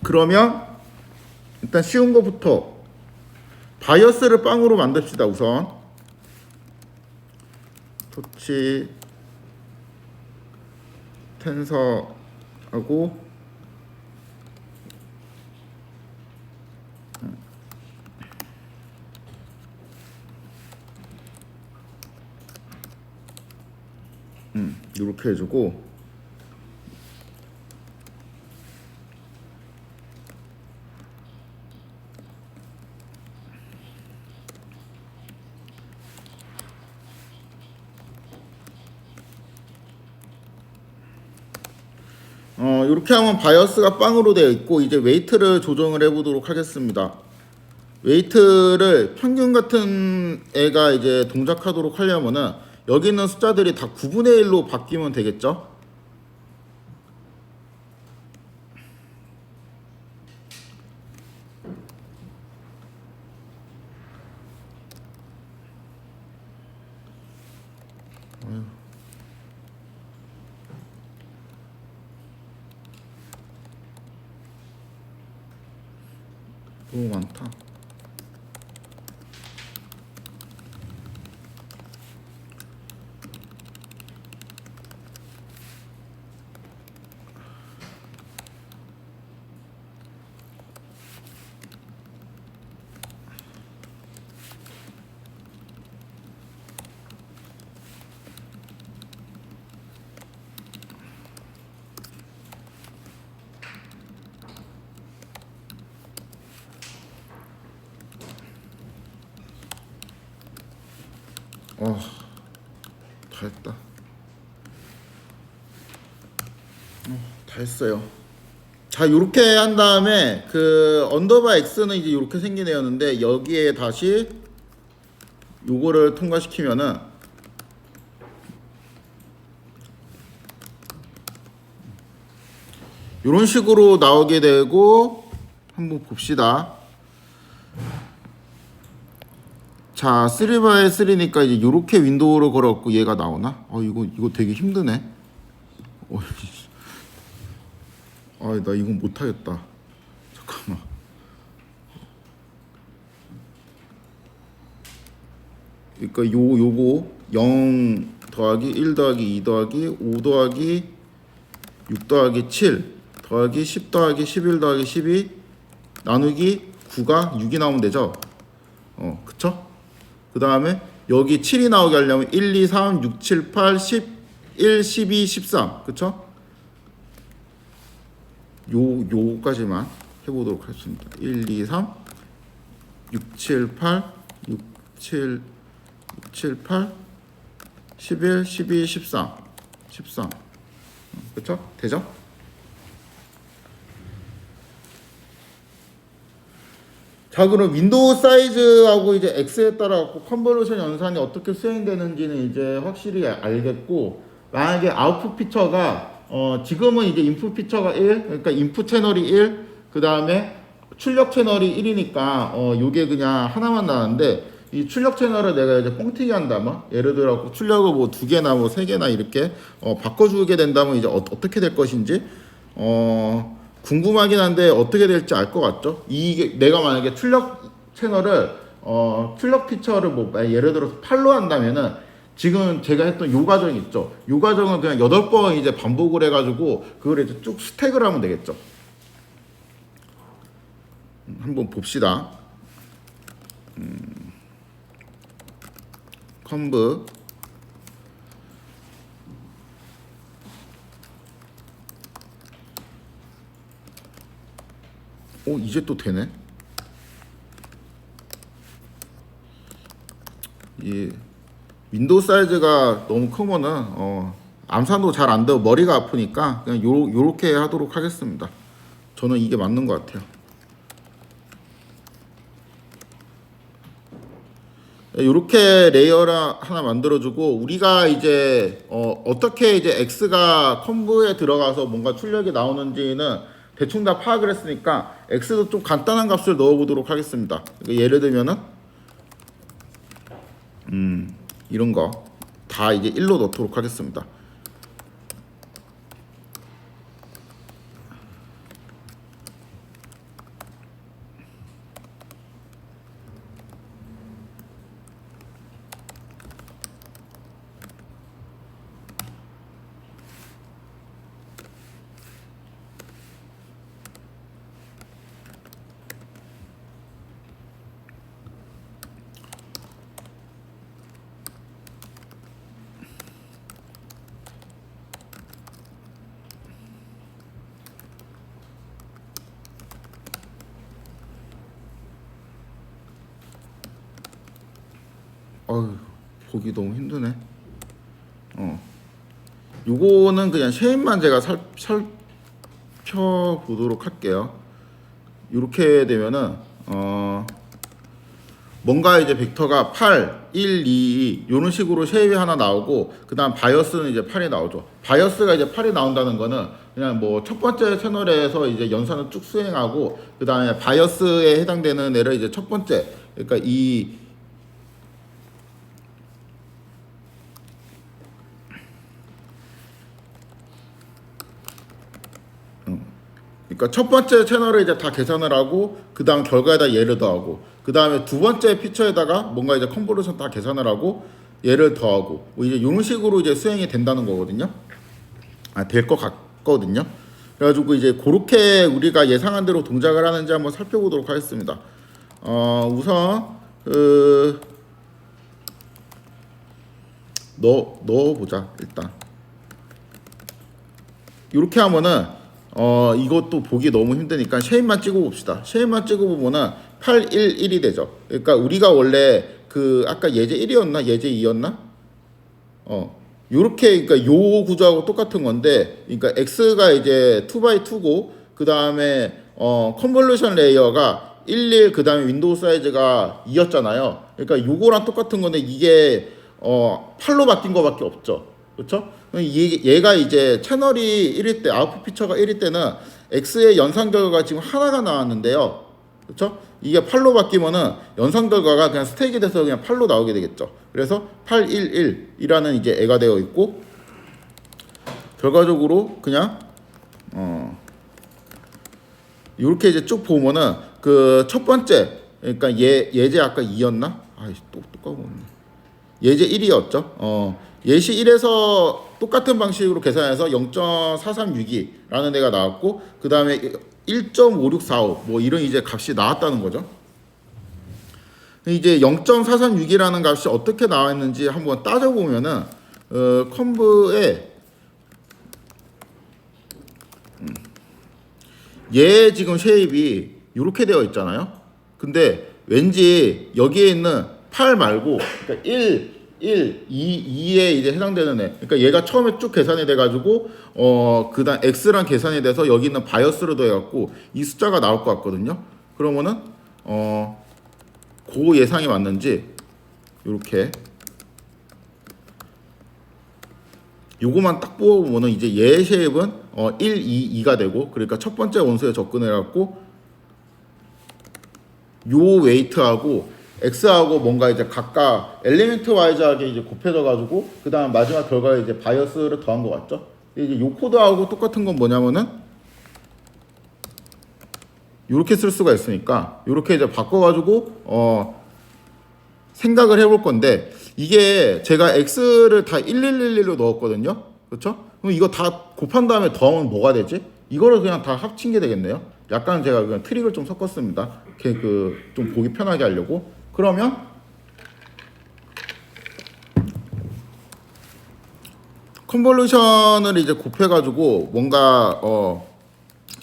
그러면 일단 쉬운 거부터 바이어스를 빵으로 만듭시다. 우선 토치 텐서하고 이렇게 해주고, 이렇게 하면 바이어스가 빵으로 되어 있고, 이제 웨이트를 조정을 해보도록 하겠습니다. 웨이트를 평균 같은 애가 이제 동작하도록 하려면은 여기 있는 숫자들이 다 9분의 1로 바뀌면 되겠죠? 너무 많다. 다 했다. 다 했어요. 자, 요렇게 한 다음에 그 언더바 X는 이제 요렇게 생긴 애였는데, 여기에 다시 요거를 통과시키면은 요런 식으로 나오게 되고, 한번 봅시다. 자, 3x3니까 이제 요렇게 윈도우를 걸어갖고 얘가 나오나? 이거 되게 힘드네. 나 이건 못하겠다. 잠깐만. 그러니까 요거 0 더하기 1 더하기 2 더하기 5 더하기 6 더하기 7 더하기 10 더하기 11 더하기 12 나누기 9가 6이 나오면 되죠? 그쵸? 그 다음에 여기 7이 나오게 하려면 1, 2, 3, 6, 7, 8, 11, 12, 13 그쵸? 요까지만 해보도록 하겠습니다. 1, 2, 3, 6, 7, 8, 6, 7, 7, 8, 11, 12, 13 그쵸? 되죠? 자, 그럼 윈도우 사이즈하고 이제 X에 따라 컨볼루션 연산이 어떻게 수행되는지는 이제 확실히 알겠고, 만약에 아웃풋 피처가 지금은 이제 인풋 피처가 1, 그러니까 인풋 채널이 1, 그 다음에 출력 채널이 1이니까 요게 그냥 하나만 나는데, 이 출력 채널을 내가 이제 뻥튀기 한다면 예를 들어 출력을 뭐 2개나 뭐 3개나 이렇게 바꿔주게 된다면 이제 어떻게 될 것인지 궁금하긴 한데 어떻게 될지 알 것 같죠? 이게 내가 만약에 출력 채널을 출력 피처를 뭐 예를 들어서 8로 한다면은 지금 제가 했던 요 과정 있죠? 요 과정은 그냥 8번 이제 반복을 해가지고 그걸 이제 쭉 스택을 하면 되겠죠. 한번 봅시다. 컴브 이제 또 되네. 이 윈도우 사이즈가 너무 크면은 암산도 잘 안 되고 머리가 아프니까 그냥 요렇게 하도록 하겠습니다. 저는 이게 맞는 것 같아요. 이렇게 레이어를 하나 만들어주고 우리가 이제 어떻게 이제 X가 컴브에 들어가서 뭔가 출력이 나오는지는 대충 다 파악을 했으니까 X도 좀 간단한 값을 넣어보도록 하겠습니다. 그러니까 예를 들면은 이런 거 다 이제 1로 넣도록 하겠습니다. 보기 너무 힘드네. 요거는 그냥 쉐입만 제가 살펴보도록 할게요. 이렇게 되면은 뭔가 이제 벡터가 8, 1, 2 이런 식으로 쉐입이 하나 나오고 그 다음 바이어스는 이제 8이 나오죠. 바이어스가 이제 8이 나온다는 거는 그냥 뭐 첫 번째 채널에서 이제 연산을 쭉 수행하고 그 다음에 바이어스에 해당되는 애를 이제 첫 번째, 그러니까 그러니까 첫 번째 채널을 이제 다 계산을 하고 그 다음 결과에다 얘를 더하고 그 다음에 두 번째 피처에다가 뭔가 이제 컨버루션 다 계산을 하고 얘를 더하고 뭐 이제 이런 식으로 이제 수행이 된다는 거거든요. 될 것 같거든요. 그래가지고 이제 그렇게 우리가 예상한 대로 동작을 하는지 한번 살펴보도록 하겠습니다. 우선 넣어보자. 일단 이렇게 하면은 이것도 보기 너무 힘드니까 쉐입만 찍어 봅시다. 쉐입만 찍어 보면은 8, 1, 1이 되죠. 그러니까 우리가 원래 그 아까 예제 1이었나 예제 2였나 요렇게, 그러니까 요 구조하고 똑같은 건데, 그러니까 X가 이제 2x2고 그 다음에 컨볼루션 레이어가 1, 그 다음에 윈도우 사이즈가 2였잖아요. 그러니까 요거랑 똑같은 건데 이게 8로 바뀐 거밖에 없죠. 그렇죠? 얘가 이제 채널이 1일 때, 아웃풋 피처가 1일 때는 X의 연산 결과가 지금 하나가 나왔는데요. 그렇죠? 이게 8로 바뀌면은 연산 결과가 그냥 스택이 돼서 그냥 8로 나오게 되겠죠. 그래서 8, 1, 1이라는 이제 애가 되어 있고, 결과적으로 그냥 이렇게 이제 쭉 보면은 그 첫 번째, 그러니까 예제 아까 2였나? 또 까먹었네. 예제 1이었죠. 예시 1에서 똑같은 방식으로 계산해서 0.4362라는 애가 나왔고, 그 다음에 1.5645 뭐 이런 이제 값이 나왔다는 거죠. 이제 0.436이라는 값이 어떻게 나왔는지 한번 따져보면은 컴브에 얘 지금 쉐입이 이렇게 되어 있잖아요. 근데 왠지 여기에 있는 8 말고 그러니까 1, 2에 이제 해당되는 애. 그러니까 얘가 처음에 쭉 계산이 돼가지고 그다음 x랑 계산이 돼서 여기 있는 바이어스로 더해갖고 이 숫자가 나올 것 같거든요. 그러면은 그 예상이 맞는지 이렇게 요거만 딱 뽑아보면은 이제 얘 쉐입은 1, 2, 2가 되고, 그러니까 첫 번째 원소에 접근해갖고 요 웨이트하고 x하고 뭔가 이제 각각 엘리멘트 와이즈하게 이제 곱해져 가지고 그다음 마지막 결과에 이제 바이어스를 더한 것 같죠? 이제 요 코드하고 똑같은 건 뭐냐면은 이렇게 쓸 수가 있으니까 이렇게 이제 바꿔가지고 생각을 해볼 건데 이게 제가 x를 다 1111로 넣었거든요. 그렇죠? 그럼 이거 다 곱한 다음에 더하면 뭐가 되지? 이거를 그냥 다 합친 게 되겠네요. 약간 제가 그냥 트릭을 좀 섞었습니다. 이렇게 좀 보기 편하게 하려고. 그러면 컨볼루션을 이제 곱해가지고 뭔가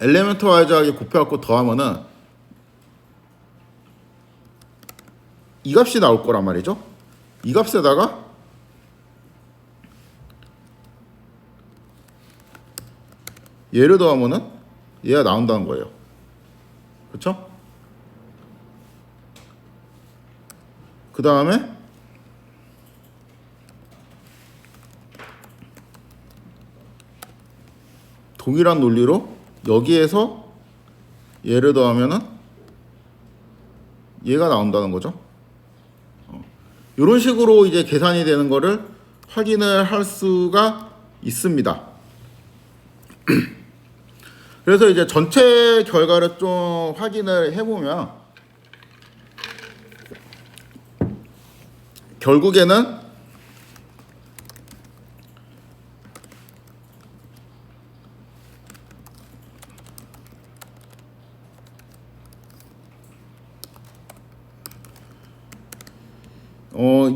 엘리멘트 와이즈하게 곱해갖고 더하면은 이 값이 나올 거란 말이죠. 이 값에다가 얘를 더하면은 얘가 나온다는 거예요. 그렇죠? 그 다음에 동일한 논리로 여기에서 얘를 더하면은 얘가 나온다는 거죠. 이런 식으로 이제 계산이 되는 거를 확인을 할 수가 있습니다. 그래서 이제 전체 결과를 좀 확인을 해보면 결국에는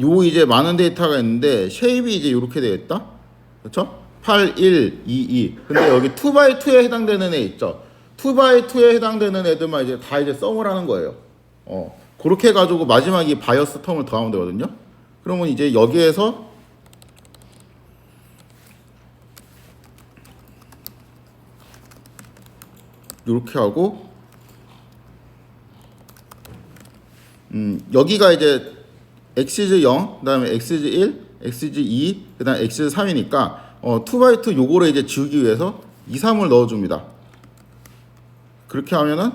요 이제 많은 데이터가 있는데 쉐입이 이제 이렇게 되어 있다. 그렇죠? 8, 1, 2, 2. 근데 여기 2x2에 해당되는 애 있죠. 2x2에 해당되는 애들만 이제 다 이제 썸을 하는 거예요. 그렇게 해가지고 마지막에 바이어스 텀을 더하면 되거든요. 그러면 이제 여기에서 이렇게 하고 여기가 이제 x즈 0, 그 다음에 x즈 1, x즈 2, 그 다음에 x즈 3이니까 2x2 요거를 이제 지우기 위해서 2, 3을 넣어줍니다. 그렇게 하면은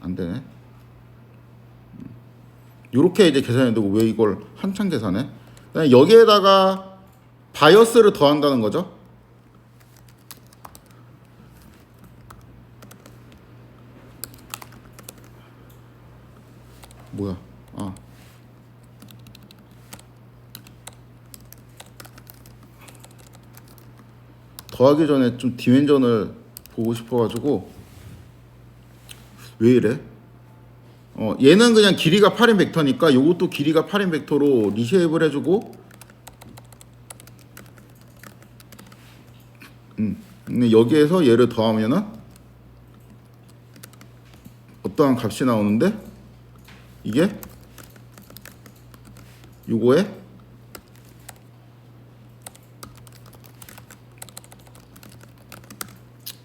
안 되네. 요렇게 이제 계산이 되고 왜 이걸 한참 계산해? 그다음에 여기에다가 바이어스를 더한다는 거죠. 뭐야? 더하기 전에 좀 디멘전을 보고 싶어가지고 왜 이래? 얘는 그냥 길이가 8인 벡터니까 요것도 길이가 8인 벡터로 리쉐입을 해주고 근데 여기에서 얘를 더하면은 어떠한 값이 나오는데 이게 요거에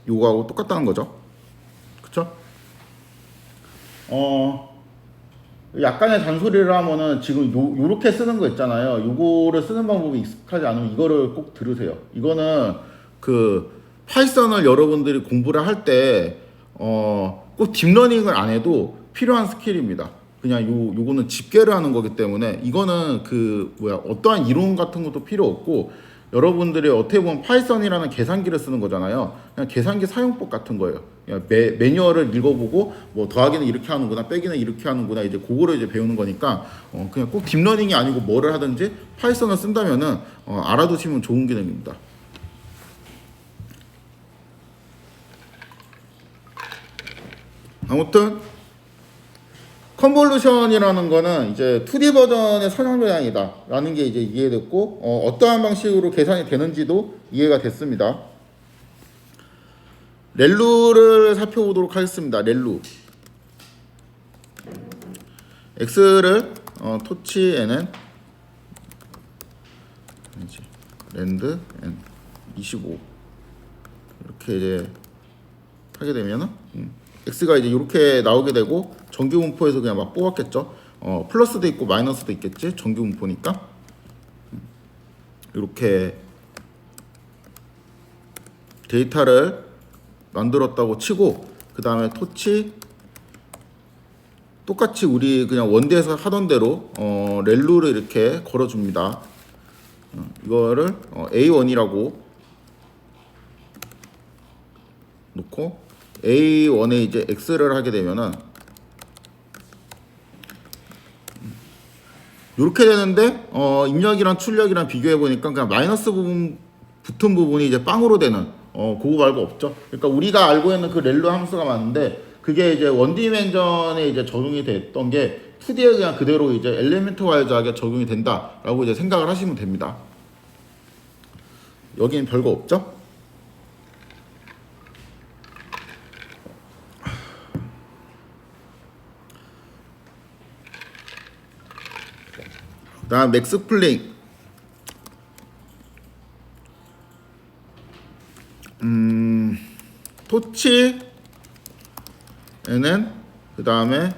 요거하고 똑같다는 거죠. 그쵸? 약간의 잔소리를 하면은 지금 요렇게 쓰는 거 있잖아요. 요거를 쓰는 방법이 익숙하지 않으면 이거를 꼭 들으세요. 이거는 파이썬을 여러분들이 공부를 할 때 꼭 딥러닝을 안 해도 필요한 스킬입니다. 그냥 요거는 집계를 하는 거기 때문에 이거는 어떠한 이론 같은 것도 필요 없고 여러분들이 어떻게 보면 파이썬이라는 계산기를 쓰는 거잖아요. 그냥 계산기 사용법 같은 거예요. 그냥 매뉴얼을 읽어보고 뭐 더하기는 이렇게 하는구나, 빼기는 이렇게 하는구나 이제 그거를 이제 배우는 거니까 그냥 꼭 딥러닝이 아니고 뭐를 하든지 파이썬을 쓴다면은 알아두시면 좋은 기능입니다. 아무튼 컨볼루션이라는 거는 이제 2D 버전의 선형 조향이다 라는 게 이제 이해됐고 어떠한 방식으로 계산이 되는지도 이해가 됐습니다. 렐루를 살펴보도록 하겠습니다. 렐루 x를 토치 n은 랜드 n 25 이렇게 이제 하게 되면은 x가 이제 이렇게 나오게 되고 정규 분포에서 그냥 막 뽑았겠죠. 플러스도 있고 마이너스도 있겠지. 정규 분포니까 이렇게 데이터를 만들었다고 치고 그 다음에 토치 똑같이 우리 그냥 원대에서 하던 대로 렐루를 이렇게 걸어줍니다. 이거를 A1이라고 놓고 A1에 이제 X를 하게 되면은 이렇게 되는데 입력이랑 출력이랑 비교해 보니까 그냥 마이너스 부분 붙은 부분이 이제 빵으로 되는 그거 말고 없죠. 그러니까 우리가 알고 있는 그 렐루 함수가 맞는데 그게 이제 원디멘전에 이제 적용이 됐던 게 2D에 그냥 그대로 이제 엘리멘트 와이즈하게 적용이 된다라고 이제 생각을 하시면 됩니다. 여기는 별거 없죠? 다음 맥스 플레잉. 토치에는 그 다음에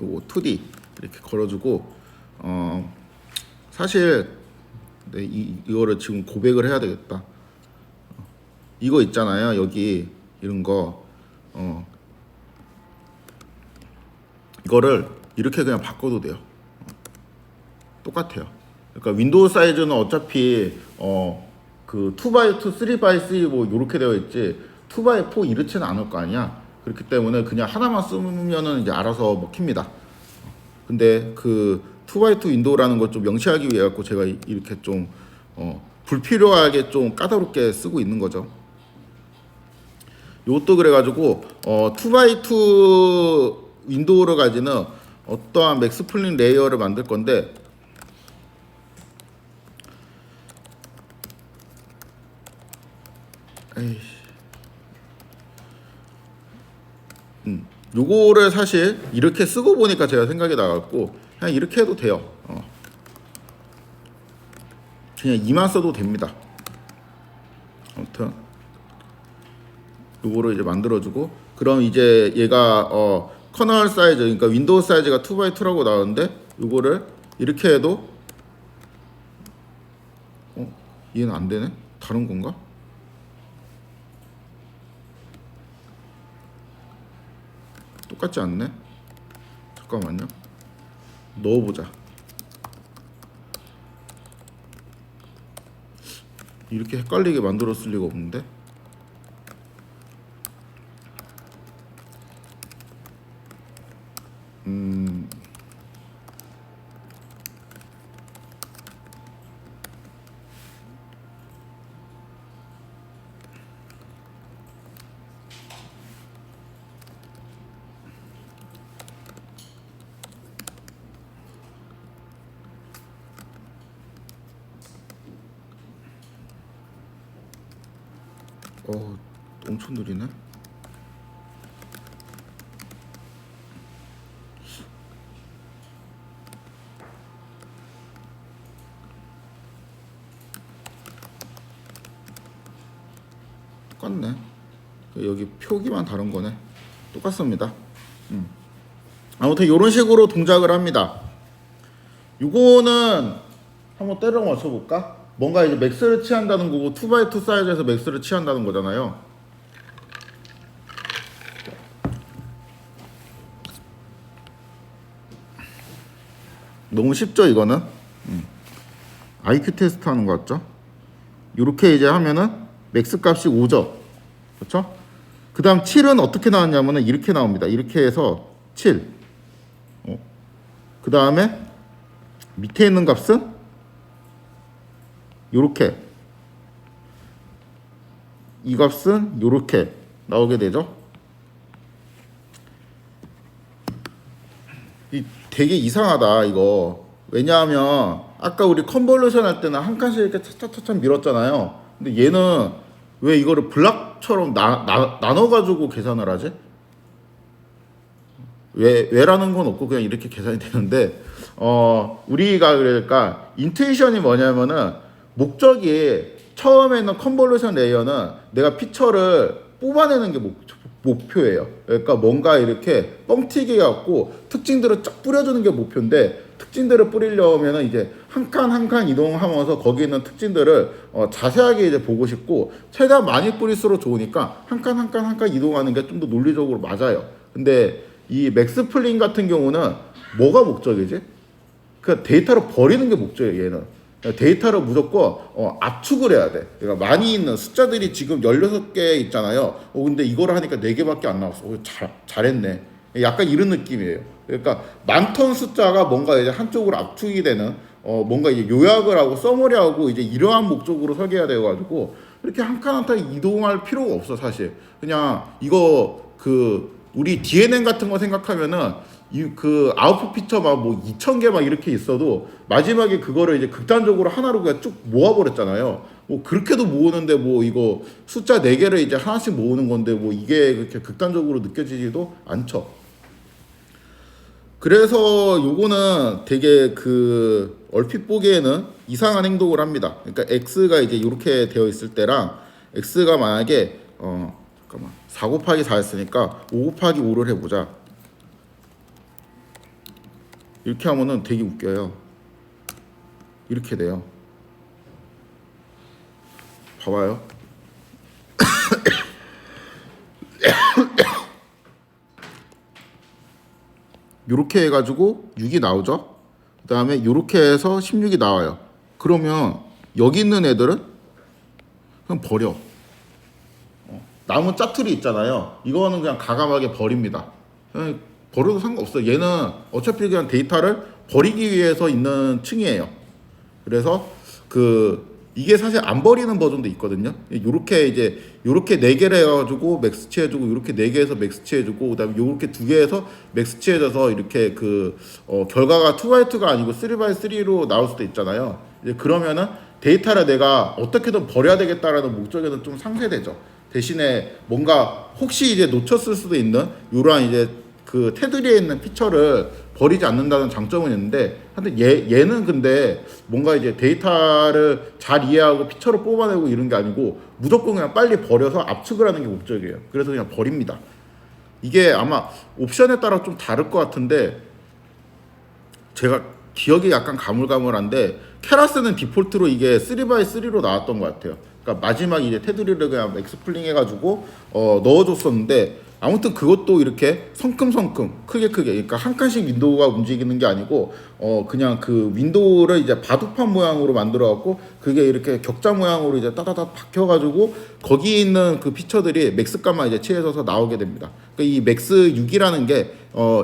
요거 2D 이렇게 걸어주고 사실 네, 이거를 지금 고백을 해야 되겠다. 이거 있잖아요, 여기 이런 거 이거를 이렇게 그냥 바꿔도 돼요. 똑같아요. 그러니까 윈도우 사이즈는 어차피 그 2x2, 3x3 뭐 이렇게 되어 있지 2x4 이렇지는 않을 거 아니야. 그렇기 때문에 그냥 하나만 쓰면은 이제 알아서 먹힙니다. 근데 그 2x2 윈도우라는 걸 좀 명시하기 위해 갖고 제가 이렇게 좀 불필요하게 좀 까다롭게 쓰고 있는 거죠. 이것도 그래가지고 2x2 윈도우를 가지는 어떠한 맥스플린 레이어를 만들 건데 요거를 사실 이렇게 쓰고 보니까 제가 생각이 나갖고 그냥 이렇게 해도 돼요. 그냥 2만 써도 됩니다. 아무튼 요거를 이제 만들어주고 그럼 이제 얘가 커널 사이즈 그러니까 윈도우 사이즈가 2x2라고 나오는데 요거를 이렇게 해도 얘는 안 되네? 다른 건가? 똑같지 않네? 잠깐만요. 넣어보자. 이렇게 헷갈리게 만들었을 리가 없는데? 엄청 느리네. 똑같네. 여기 표기만 다른 거네. 똑같습니다. 아무튼 이런 식으로 동작을 합니다. 이거는 한번 때려 맞춰볼까? 뭔가 이제 맥스를 취한다는 거고 2x2 사이즈에서 맥스를 취한다는 거잖아요. 너무 쉽죠 이거는? IQ 테스트 하는 거 같죠? 이렇게 이제 하면은 맥스 값이 5죠. 그렇죠? 그 다음 7은 어떻게 나왔냐면은 이렇게 나옵니다. 이렇게 해서 7. 그 다음에 밑에 있는 값은 요렇게, 이 값은 요렇게 나오게 되죠. 되게 이상하다 이거. 왜냐하면 아까 우리 컨볼루션 할 때는 한 칸씩 이렇게 차차차차 밀었잖아요. 근데 얘는 왜 이거를 블락처럼 나눠가지고 계산을 하지? 왜라는 건 없고 그냥 이렇게 계산이 되는데 우리가 그러니까 인투이션이 뭐냐면은 목적이 처음에는 컨볼루션 레이어는 내가 피처를 뽑아내는 게 목표예요. 그러니까 뭔가 이렇게 뻥튀기 갖고 특징들을 쫙 뿌려주는 게 목표인데 특징들을 뿌리려면은 이제 한 칸 한 칸 이동하면서 거기 있는 특징들을 자세하게 이제 보고 싶고 최대한 많이 뿌릴수록 좋으니까 한 칸 한 칸 한 칸 이동하는 게 좀 더 논리적으로 맞아요. 근데 이 맥스플린 같은 경우는 뭐가 목적이지? 그 데이터를 버리는 게 목적이에요. 얘는 데이터를 무조건 압축을 해야 돼. 그러니까 많이 있는 숫자들이 지금 16개 있잖아요. 근데 이거를 하니까 4개밖에 안 나왔어. 잘했네. 약간 이런 느낌이에요. 그러니까 많던 숫자가 뭔가 이제 한쪽으로 압축이 되는 뭔가 이제 요약을 하고 서머리하고 이제 이러한 목적으로 설계해야 돼가지고 이렇게 한 칸 한 칸 이동할 필요가 없어 사실. 그냥 이거 우리 DNN 같은 거 생각하면은 그 아웃풋 피처 막 뭐 2,000개 막 이렇게 있어도 마지막에 그거를 이제 극단적으로 하나로 그냥 쭉 모아버렸잖아요. 뭐 그렇게도 모으는데 뭐 이거 숫자 4개를 이제 하나씩 모으는 건데 뭐 이게 그렇게 극단적으로 느껴지지도 않죠. 그래서 요거는 되게 얼핏 보기에는 이상한 행동을 합니다. 그러니까 x가 이제 이렇게 되어 있을 때랑 x가 만약에 잠깐만 4 곱하기 4 했으니까 5 곱하기 5를 해보자. 이렇게 하면은 되게 웃겨요. 이렇게 돼요. 봐봐요. 요렇게 해가지고 6이 나오죠. 그 다음에 요렇게 해서 16이 나와요. 그러면 여기 있는 애들은 그냥 버려. 남은 짜투리 있잖아요. 이거는 그냥 가감하게 버립니다. 그냥 버려도 상관없어요. 얘는 어차피 그냥 데이터를 버리기 위해서 있는 층이에요. 그래서 이게 사실 안 버리는 버전도 있거든요. 요렇게 4개를 해가지고 맥스치 해주고, 요렇게 4개에서 맥스치 해주고, 그 다음에 요렇게 2개에서 맥스치 해줘서 이렇게 결과가 2x2가 아니고 3x3로 나올 수도 있잖아요. 이제 그러면은 데이터를 내가 어떻게든 버려야 되겠다라는 목적에는 좀 상쇄되죠. 대신에 뭔가 혹시 이제 놓쳤을 수도 있는 요러한 이제 테두리에 있는 피처를 버리지 않는다는 장점은 있는데, 근데 얘는 근데 뭔가 이제 데이터를 잘 이해하고 피처를 뽑아내고 이런 게 아니고 무조건 그냥 빨리 버려서 압축을 하는 게 목적이에요. 그래서 그냥 버립니다. 이게 아마 옵션에 따라 좀 다를 것 같은데 제가 기억이 약간 가물가물한데 케라스는 디폴트로 이게 3x3로 나왔던 것 같아요. 그러니까 마지막 이제 테두리를 그냥 엑스플링 해가지고 넣어줬었는데, 아무튼 그것도 이렇게 성큼성큼 크게 그러니까 한 칸씩 윈도우가 움직이는 게 아니고 그냥 윈도우를 이제 바둑판 모양으로 만들어 갖고 그게 이렇게 격자 모양으로 이제 따다닥 박혀 가지고 거기 있는 피처들이 맥스 값만 이제 취해져서 나오게 됩니다. 그러니까 이 맥스 6이라는 게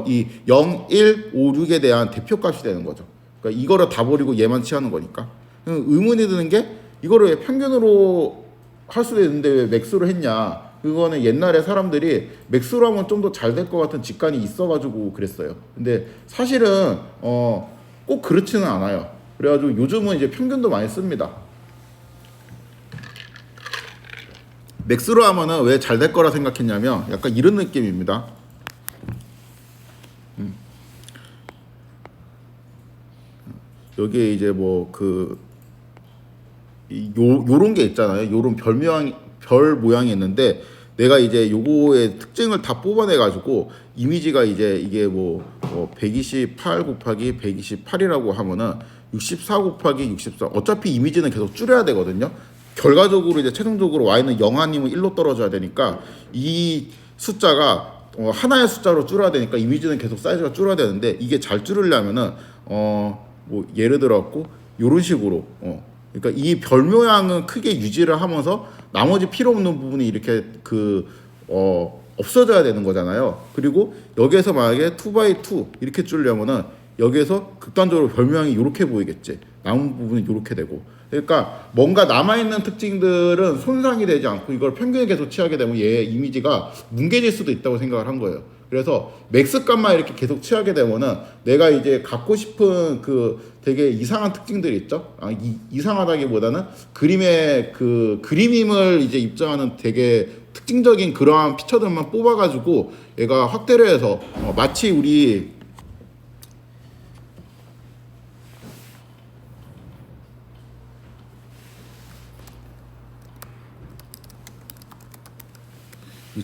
이 0, 1, 5, 6에 대한 대표 값이 되는 거죠. 그러니까 이거를 다 버리고 얘만 취하는 거니까. 의문이 드는 게 이거를 왜 평균으로 할 수도 있는데 왜 맥스로 했냐? 그거는 옛날에 사람들이 맥스로 하면 좀 더 잘 될 것 같은 직관이 있어가지고 그랬어요. 근데 사실은 꼭 그렇지는 않아요. 그래가지고 요즘은 이제 평균도 많이 씁니다. 맥스로 하면은 왜 잘 될 거라 생각했냐면 약간 이런 느낌입니다. 여기에 이제 요런 게 있잖아요. 요런 별 모양이 있는데 내가 이제 요거의 특징을 다 뽑아내 가지고 이미지가 이제 이게 128 곱하기 128이라고 하면은 64 곱하기 64, 어차피 이미지는 계속 줄여야 되거든요. 결과적으로 이제 최종적으로 y는 0 아니면 1로 떨어져야 되니까 이 숫자가 하나의 숫자로 줄여야 되니까 이미지는 계속 사이즈가 줄어야 되는데, 이게 잘 줄이려면은 예를 들어 갖고 요런 식으로 그러니까 이 별 모양은 크게 유지를 하면서 나머지 필요 없는 부분이 이렇게 없어져야 되는 거잖아요. 그리고 여기에서 만약에 2x2 이렇게 줄려면은 여기에서 극단적으로 별 모양이 이렇게 보이겠지. 남은 부분이 이렇게 되고. 그러니까 뭔가 남아있는 특징들은 손상이 되지 않고 이걸 평균에 계속 취하게 되면 얘 이미지가 뭉개질 수도 있다고 생각을 한 거예요. 그래서 맥스 값만 이렇게 계속 취하게 되면은 내가 이제 갖고 싶은 되게 이상한 특징들이 있죠. 이상하다기보다는 그림의 그림임을 이제 입증하는 되게 특징적인 그러한 피처들만 뽑아가지고 얘가 확대를 해서 마치 우리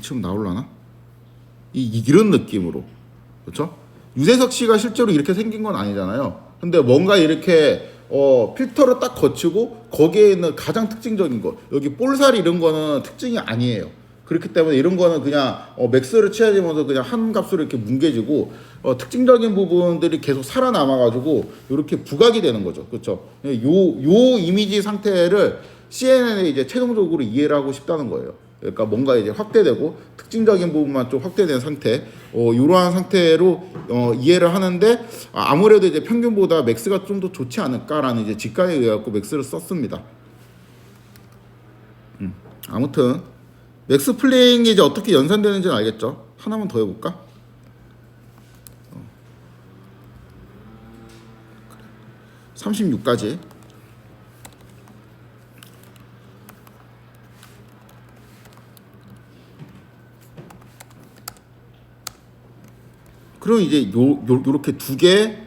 지금 나올라나? 이런 느낌으로, 그렇죠? 유재석 씨가 실제로 이렇게 생긴 건 아니잖아요. 근데 뭔가 이렇게 필터를 딱 거치고 거기에 있는 가장 특징적인 거, 여기 볼살 이런 거는 특징이 아니에요. 그렇기 때문에 이런 거는 그냥 맥스를 취해지면서 그냥 한 값으로 이렇게 뭉개지고 특징적인 부분들이 계속 살아남아가지고 이렇게 부각이 되는 거죠. 그렇죠? 요 이미지 상태를 CNN에 이제 최종적으로 이해를 하고 싶다는 거예요. 그러니까 뭔가 이제 확대되고 특징적인 부분만 좀 확대된 상태, 이러한 상태로 이해를 하는데 아무래도 이제 평균보다 맥스가 좀 더 좋지 않을까라는 이제 직감에 의해 갖고 맥스를 썼습니다. 아무튼 맥스 플레잉이 이제 어떻게 연산되는지는 알겠죠? 하나만 더 해볼까? 36까지. 그럼 이제 요렇게 두 개,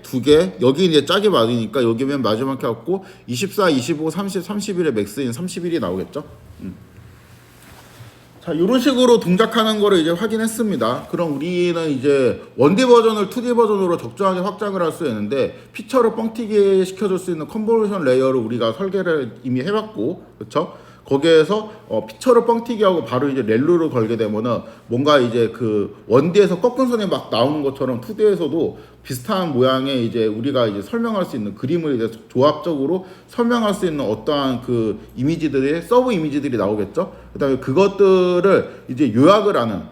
여기 이제 짝이 맞으니까 여기 맨 마지막에 갖고 24, 25, 30, 31의 맥스인 31이 나오겠죠? 자, 이런 식으로 동작하는 거를 이제 확인했습니다. 그럼 우리는 이제 1D 버전을 2D 버전으로 적절하게 확장을 할 수 있는데 피처를 뻥튀기 시켜줄 수 있는 컨볼루션 레이어를 우리가 설계를 이미 해봤고, 그렇죠? 거기에서 피처를 뻥튀기하고 바로 이제 렐루를 걸게 되면은 뭔가 이제 그 1D에서 꺾은 선이 막 나오는 것처럼 2D에서도 비슷한 모양의 이제 우리가 이제 설명할 수 있는 그림을 이제 조합적으로 설명할 수 있는 어떠한 그 이미지들의 서브 이미지들이 나오겠죠. 그다음에 그것들을 이제 요약을 하는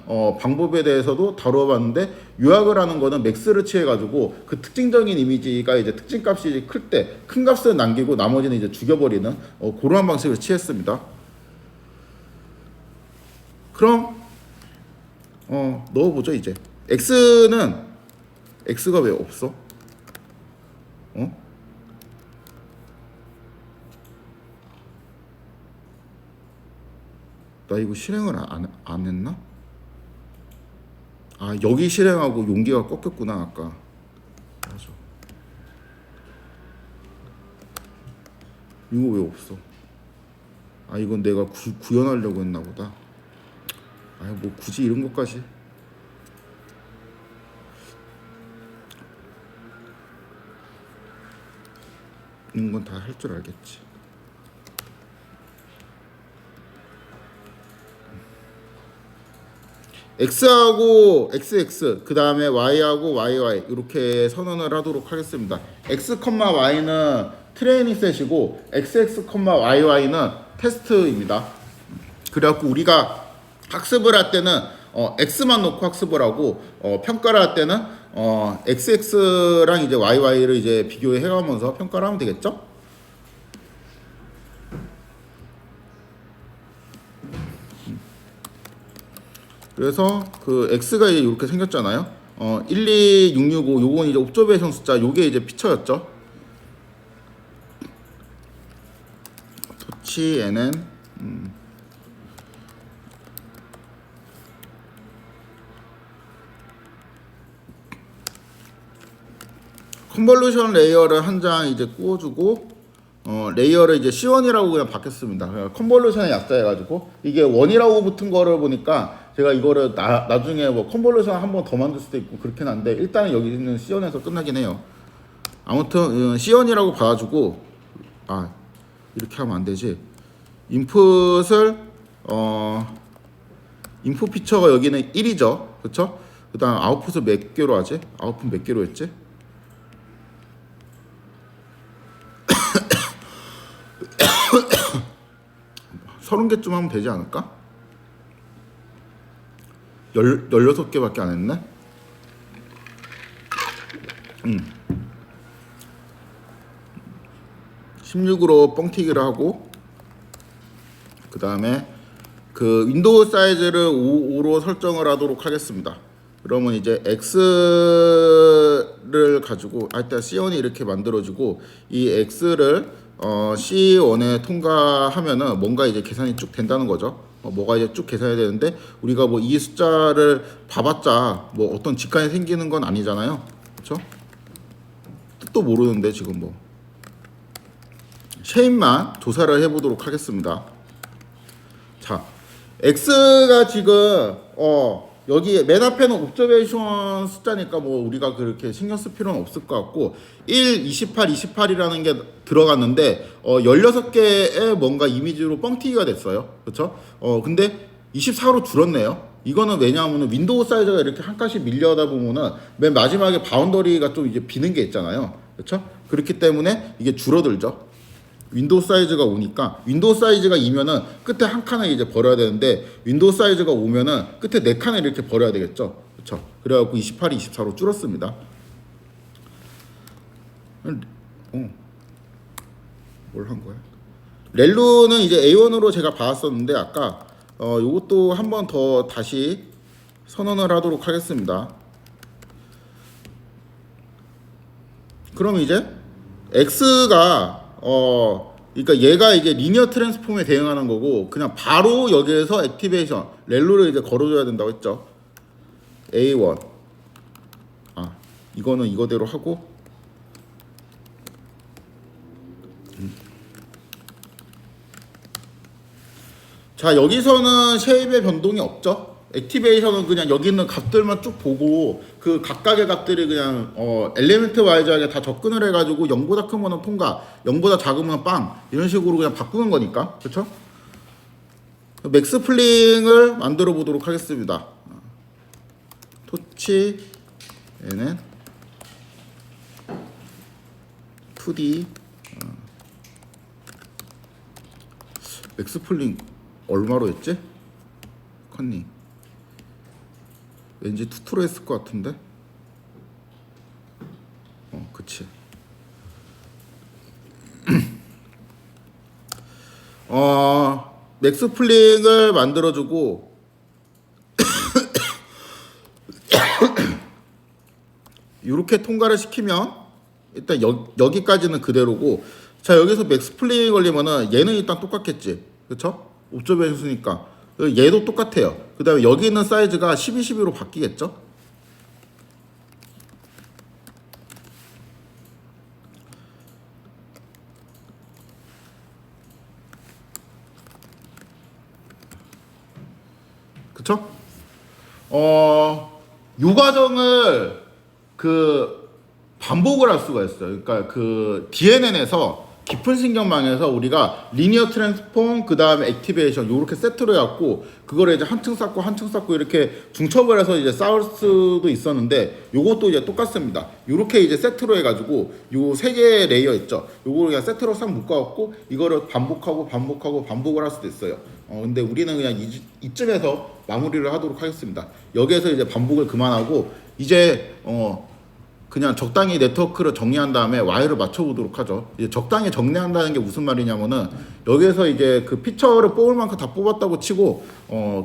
방법에 대해서도 다뤄봤는데, 요약을 하는 거는 맥스를 취해가지고 그 특징적인 이미지가 이제 특징값이 클 때 큰 값을 남기고 나머지는 이제 죽여버리는 그러한 방식을 취했습니다. 그럼 넣어보죠. 이제 X가 왜 없어? 나 이거 실행을 안 했나? 아, 여기 실행하고 용기가 꺾였구나 아까. 맞아. 이거 왜 없어? 아, 이건 내가 구현하려고 했나 보다. 아, 뭐 굳이 이런 것까지. 이런 건 다 할 줄 알겠지. X하고 XX, 그 다음에 Y하고 YY 이렇게 선언을 하도록 하겠습니다. X, Y는 트레이닝 셋이고 XX, YY는 테스트입니다. 그래갖고 우리가 학습을 할 때는 X만 놓고 학습을 하고 평가를 할 때는 XX랑 이제 YY를 이제 비교해 가면서 평가를 하면 되겠죠? 그래서 그 X가 이제 이렇게 생겼잖아요. 12665 요건 이제 옵저베이션 숫자, 요게 이제 피처였죠. 토치 NN 컨볼루션 레이어를 한 장 이제 구워주고 레이어를 이제 C1이라고 그냥 바뀌었습니다. 컨볼루션의 약자해가지고 이게 1이라고 붙은 거를 보니까 제가 이거를 나중에 뭐 컨볼루션 한 번 더 만들 수도 있고 그렇긴 한데 일단은 여기 있는 C1에서 끝나긴 해요. 아무튼 C1이라고 받아주고, 아, 이렇게 하면 안 되지. 인풋을 인풋 피처가 여기는 1이죠, 그렇죠? 그다음 아웃풋을 몇 개로 하지? 아웃풋 몇 개로 했지? 30개쯤 하면 되지 않을까? 16개밖에 안 했네? 16으로 뻥튀기를 하고, 그 다음에 그 윈도우 사이즈를 5로 설정을 하도록 하겠습니다. 그러면 이제 X를 가지고 일단 C1이 이렇게 만들어지고, 이 X를 C1에 통과하면은 뭔가 이제 계산이 쭉 된다는 거죠. 뭐가 이제 쭉 계산이 되는데 우리가 뭐 이 숫자를 봐봤자 뭐 어떤 직관이 생기는 건 아니잖아요, 그렇죠? 뜻도 모르는데 지금 뭐 쉐입만 조사를 해보도록 하겠습니다. 자, X가 지금 여기 맨 앞에는 옵저베이션 숫자니까 뭐 우리가 그렇게 신경 쓸 필요는 없을 것 같고, 1, 28, 28이라는 게 들어갔는데 16개의 뭔가 이미지로 뻥튀기가 됐어요. 그렇죠? 근데 24로 줄었네요. 이거는 왜냐하면 윈도우 사이즈가 이렇게 한 칸씩 밀려다 보면은 맨 마지막에 바운더리가 좀 이제 비는 게 있잖아요. 그렇죠? 그렇기 때문에 이게 줄어들죠. 윈도우 사이즈가 오니까 윈도우 사이즈가 2면은 끝에 한 칸을 이제 버려야 되는데 윈도우 사이즈가 5면은 끝에 네 칸을 이렇게 버려야 되겠죠. 그렇죠? 그래갖고 28이 24로 줄었습니다. 뭘 한 거야? 렐루는 이제 A1으로 제가 봐왔었는데 아까 요것도 한 번 더 다시 선언을 하도록 하겠습니다. 그럼 이제 X가 그러니까 얘가 이제 리니어 트랜스폼에 대응하는 거고 그냥 바로 여기에서 액티베이션 렐루를 이제 걸어줘야 된다고 했죠. A1 이거는 이거대로 하고 자 여기서는 쉐입의 변동이 없죠. 액티베이션은 그냥 여기 있는 값들만 쭉 보고 그 각각의 값들이 그냥 엘리멘트 와이즈하게 다 접근을 해가지고 0보다 크면은 통과, 0보다 작으면 빵 이런 식으로 그냥 바꾸는 거니까 그렇죠? 맥스 플링을 만들어 보도록 하겠습니다. 토치 얘는 2D 맥스 플링 얼마로 했지? 컨닝 왠지 투투로 했을 것 같은데 그치 맥스 플링을 만들어주고 이렇게 통과를 시키면 일단 여기까지는 그대로고 자 여기서 맥스 플링이 걸리면은 얘는 일단 똑같겠지 그쵸? 옵저베이션이니까 얘도 똑같아요. 그 다음에 여기 있는 사이즈가 12, 12로 바뀌겠죠? 그쵸? 요 과정을 반복을 할 수가 있어요. 그러니까 DNN에서 깊은 신경망에서 우리가 리니어 트랜스폼 그 다음에 액티베이션 요렇게 세트로 해갖고 그거를 이제 한층 쌓고 한층 쌓고 이렇게 중첩을 해서 이제 쌓을 수도 있었는데 요것도 이제 똑같습니다. 요렇게 이제 세트로 해가지고 요 세 개의 레이어 있죠. 요거를 그냥 세트로 싹 묶어갖고 이거를 반복을 할 수도 있어요. 근데 우리는 그냥 이쯤에서 마무리를 하도록 하겠습니다. 여기에서 이제 반복을 그만하고 이제 그냥 적당히 네트워크를 정리한 다음에 Y를 맞춰보도록 하죠. 이제 적당히 정리한다는 게 무슨 말이냐면은 여기에서 이제 그 피처를 뽑을 만큼 다 뽑았다고 치고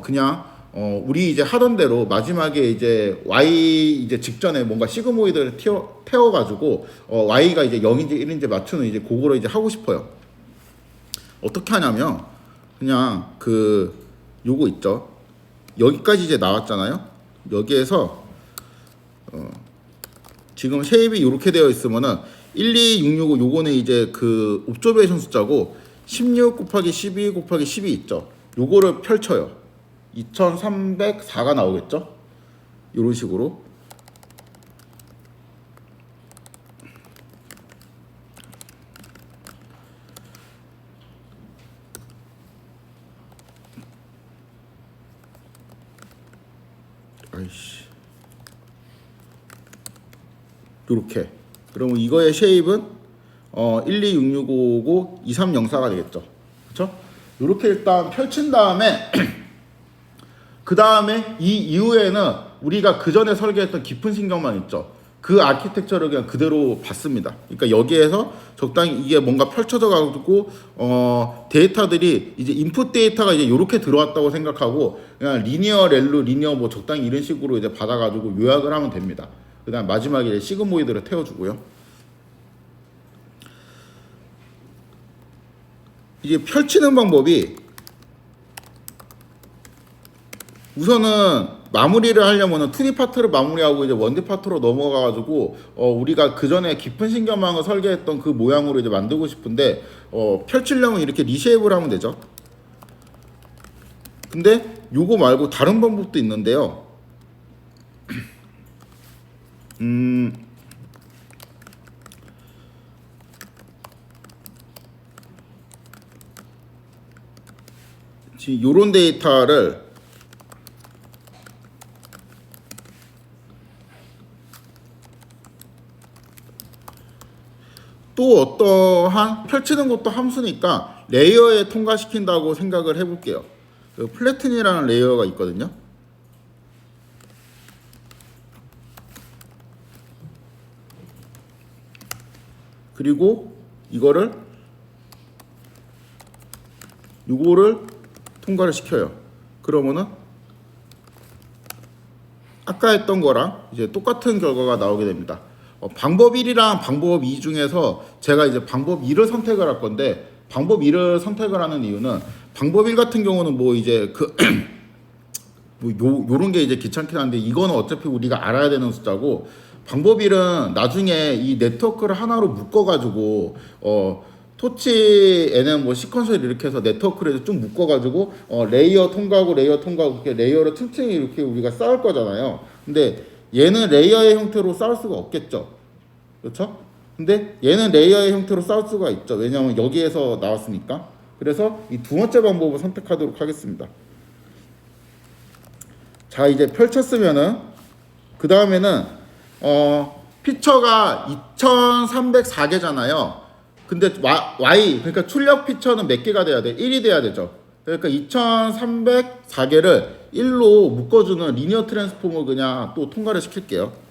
그냥 우리 이제 하던 대로 마지막에 이제 Y 이제 직전에 뭔가 시그모이드를 태워가지고 Y가 이제 0인지 1인지 맞추는 이제 그거를 이제 하고 싶어요. 어떻게 하냐면 그냥 요거 있죠. 여기까지 이제 나왔잖아요. 여기에서 지금 쉐입이 이렇게 되어 있으면은 12665 요거는 이제 옵저베이션 숫자고 16 곱하기 12 곱하기 12 있죠. 요거를 펼쳐요. 2304가 나오겠죠? 요런 식으로. 아이씨. 요렇게. 그러면 이거의 쉐입은 12665고 2304가 되겠죠. 그렇죠? 요렇게 일단 펼친 다음에 그 다음에 이 이후에는 우리가 그 전에 설계했던 깊은 신경망 있죠. 그 아키텍처를 그냥 그대로 봤습니다. 그러니까 여기에서 적당히 이게 뭔가 펼쳐져 가지고 데이터들이 이제 인풋 데이터가 이제 요렇게 들어왔다고 생각하고 그냥 리니어 렐루 리니어 뭐 적당히 이런 식으로 이제 받아 가지고 요약을 하면 됩니다. 그다음 마지막에 이제 시그모이드를 태워주고요. 이제 펼치는 방법이 우선은 마무리를 하려면은 2D 파트를 마무리하고 이제 1D 파트로 넘어가가지고 우리가 그 전에 깊은 신경망을 설계했던 그 모양으로 이제 만들고 싶은데 펼치려면 이렇게 리쉐입을 하면 되죠. 근데 요거 말고 다른 방법도 있는데요. 지금 요런 데이터를 어떠한 펼치는 것도 함수니까 레이어에 통과시킨다고 생각을 해볼게요. 그 플래튼이라는 레이어가 있거든요. 그리고 이거를 통과를 시켜요. 그러면은 아까 했던 거랑 이제 똑같은 결과가 나오게 됩니다. 방법 1이랑 방법 2 중에서 제가 이제 방법 2를 선택을 할 건데, 방법 2를 선택을 하는 이유는 방법 1 같은 경우는 뭐 이제 요런 게 이제 귀찮긴 한데, 이거는 어차피 우리가 알아야 되는 숫자고, 방법 1은 나중에 이 네트워크를 하나로 묶어가지고 토치에는 뭐 시퀀서를 이렇게 해서 네트워크를 쭉 묶어가지고 레이어 통과하고 이렇게 레이어를 층층이 이렇게 우리가 쌓을 거잖아요. 근데 얘는 레이어의 형태로 쌓을 수가 없겠죠. 그렇죠? 근데 얘는 레이어의 형태로 쌓을 수가 있죠. 왜냐하면 여기에서 나왔으니까. 그래서 이 두 번째 방법을 선택하도록 하겠습니다. 자, 이제 펼쳤으면은 그 다음에는 피처가 2304개잖아요. 근데 Y, 그러니까 출력 피처는 몇 개가 돼야 돼? 1이 돼야 되죠. 그러니까 2304개를 1로 묶어주는 리니어 트랜스폼을 그냥 또 통과를 시킬게요.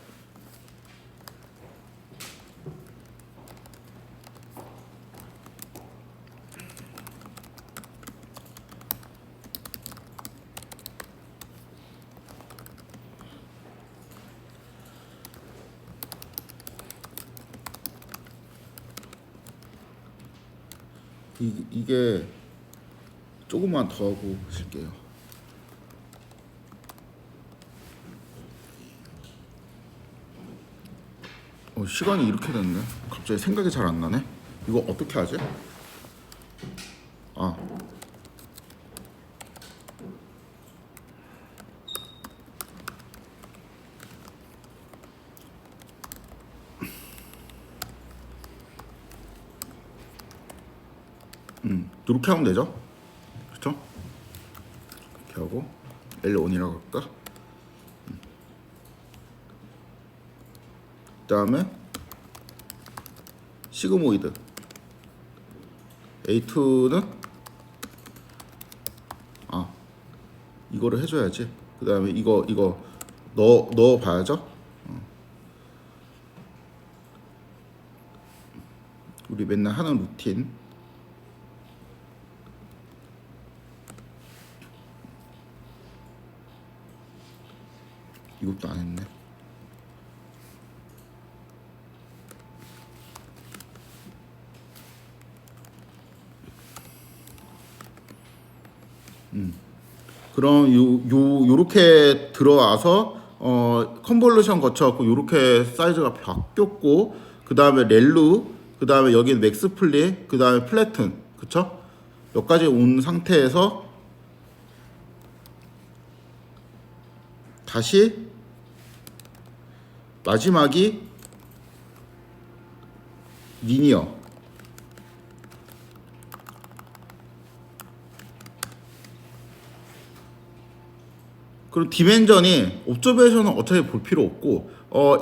이게 조금만 더 하고 쉴게요. 시간이 이렇게 됐네. 갑자기 생각이 잘 안 나네. 이거 어떻게 하지? 아, 이렇게 하면 되죠? 그렇죠? 이렇게 하고 L1이라고 할까? 그 다음에 시그모이드 A2는 이거를 해줘야지. 그 다음에 이거 넣어봐야죠. 우리 맨날 하는 루틴. 이것도 안 했네. 그럼 요렇게 들어와서 컨볼루션 거쳐갖고 요렇게 사이즈가 바뀌었고, 그 다음에 렐루, 그 다음에 여기는 맥스플릿, 그 다음에 플래튼, 그쵸? 여기까지 온 상태에서 다시 마지막이 리니어. 그리고 디멘전이 옵저베이션은 어차피 볼 필요 없고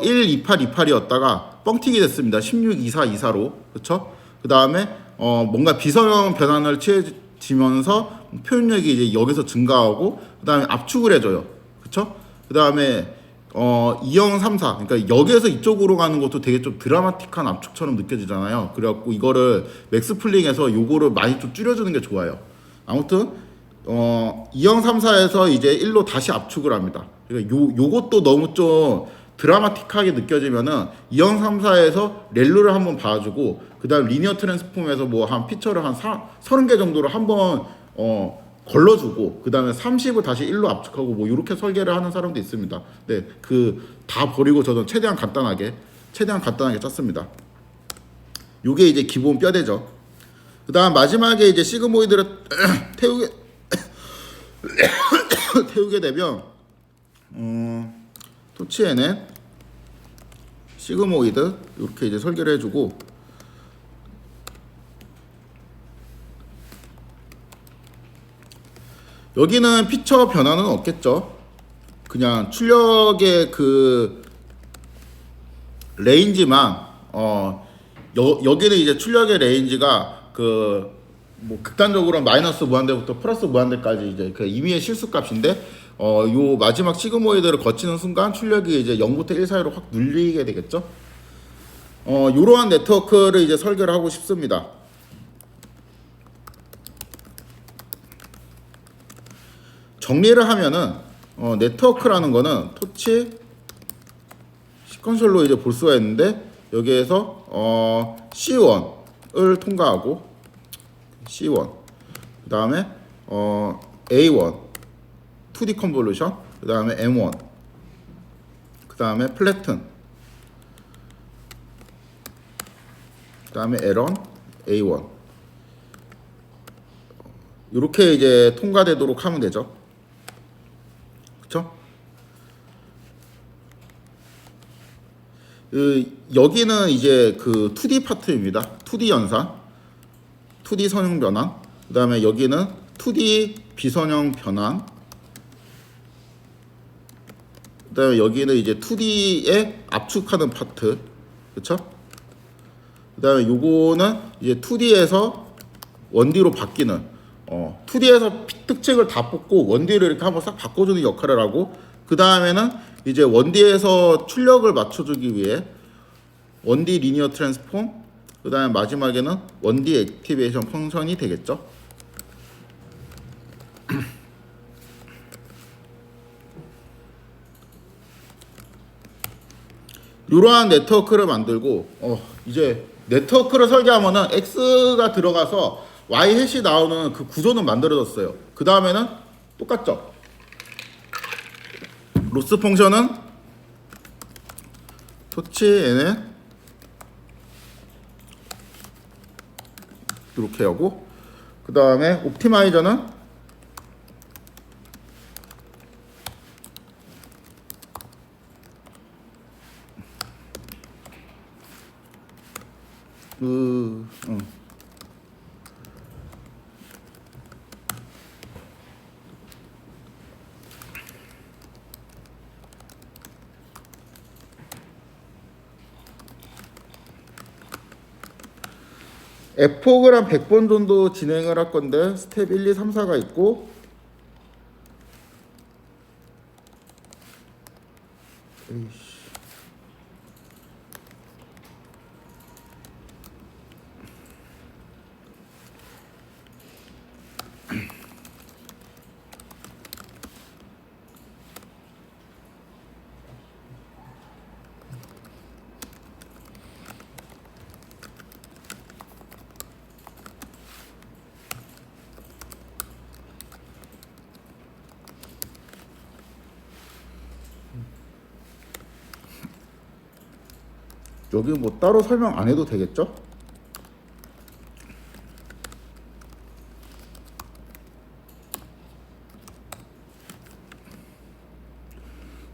1, 28, 28이었다가 뻥튀기 됐습니다. 16, 24, 24로. 그쵸? 그 다음에 뭔가 비서형 변환을 취해지면서 표현력이 이제 여기서 증가하고, 그 다음에 압축을 해줘요. 그쵸? 그 다음에 2형 3, 4, 그러니까 여기에서 이쪽으로 가는 것도 되게 좀 드라마틱한 압축처럼 느껴지잖아요. 그래갖고 이거를 맥스플링에서 요거를 많이 좀 줄여주는 게 좋아요. 아무튼 2형 3, 4에서 이제 1로 다시 압축을 합니다. 그러니까 요것도 너무 좀 드라마틱하게 느껴지면은 2형 3, 4에서 렐루를 한번 봐주고, 그 다음 리니어 트랜스폼에서 뭐 한 피처를 한 30개 정도를 한번 걸러주고, 그 다음에 30을 다시 1로 압축하고 뭐 이렇게 설계를 하는 사람도 있습니다. 네, 다 버리고 저는 최대한 간단하게 짰습니다. 요게 이제 기본 뼈대죠. 그 다음 마지막에 이제 시그모이드를 태우게 되면 토치에는 시그모이드 이렇게 이제 설계를 해주고, 여기는 피처 변화는 없겠죠. 그냥 출력의 그 레인지만 여기는 이제 출력의 레인지가 그 뭐 극단적으로 마이너스 무한대부터 플러스 무한대까지 이제 그 임의의 실수값인데 요 마지막 시그모이드를 거치는 순간 출력이 이제 0부터 1 사이로 확 눌리게 되겠죠. 이러한 네트워크를 이제 설계를 하고 싶습니다. 정리를 하면은 네트워크라는 거는 토치 시퀀셜로 이제 볼 수가 있는데 여기에서 C1을 통과하고 C1 그 다음에 A1 2D 컨볼루션 그 다음에 M1 그 다음에 플래튼 그 다음에 L1 A1 이렇게 이제 통과되도록 하면 되죠. 그쵸? 여기는 이제 그 2D 파트입니다. 2D 연산, 2D 선형 변환, 그 다음에 여기는 2D 비선형 변환, 그 다음에 여기는 이제 2D에 압축하는 파트, 그쵸? 그 다음에 요거는 이제 2D에서 1D로 바뀌는, 2D에서 특징을 다 뽑고 1D를 이렇게 한번 싹 바꿔주는 역할을 하고, 그 다음에는 이제 1D에서 출력을 맞춰주기 위해 1D 리니어 트랜스폼, 그 다음에 마지막에는 1D 액티베이션 펑션이 되겠죠. 이러한 네트워크를 만들고 이제 네트워크를 설계하면은 X가 들어가서 Y 해시 나오는 그 구조는 만들어졌어요. 그 다음에는 똑같죠. 로스 펑션은 토치 N에 이렇게 하고 그 다음에 옵티마이저는 에폭을 한 100번 정도 진행을 할 건데 스텝 1, 2, 3, 4가 있고 여기 뭐 따로 설명 안 해도 되겠죠?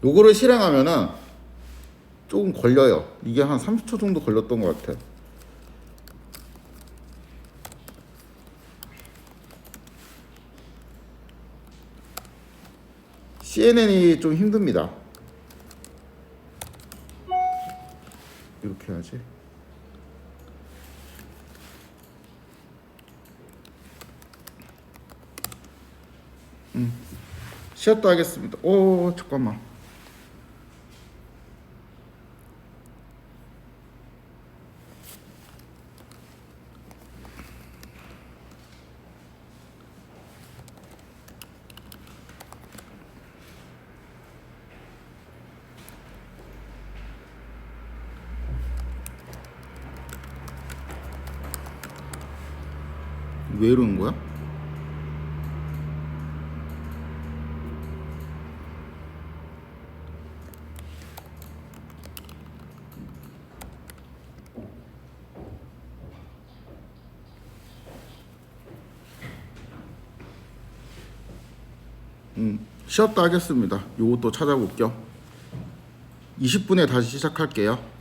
요거를 실행하면은 조금 걸려요. 이게 한 30초 정도 걸렸던 것 같아. CNN이 좀 힘듭니다. 이렇게 해야지. 쉬었다 하겠습니다. 오, 잠깐만. 왜 이러는 거야? 쉬었다 하겠습니다. 요것도 찾아볼게요. 20분에 다시 시작할게요.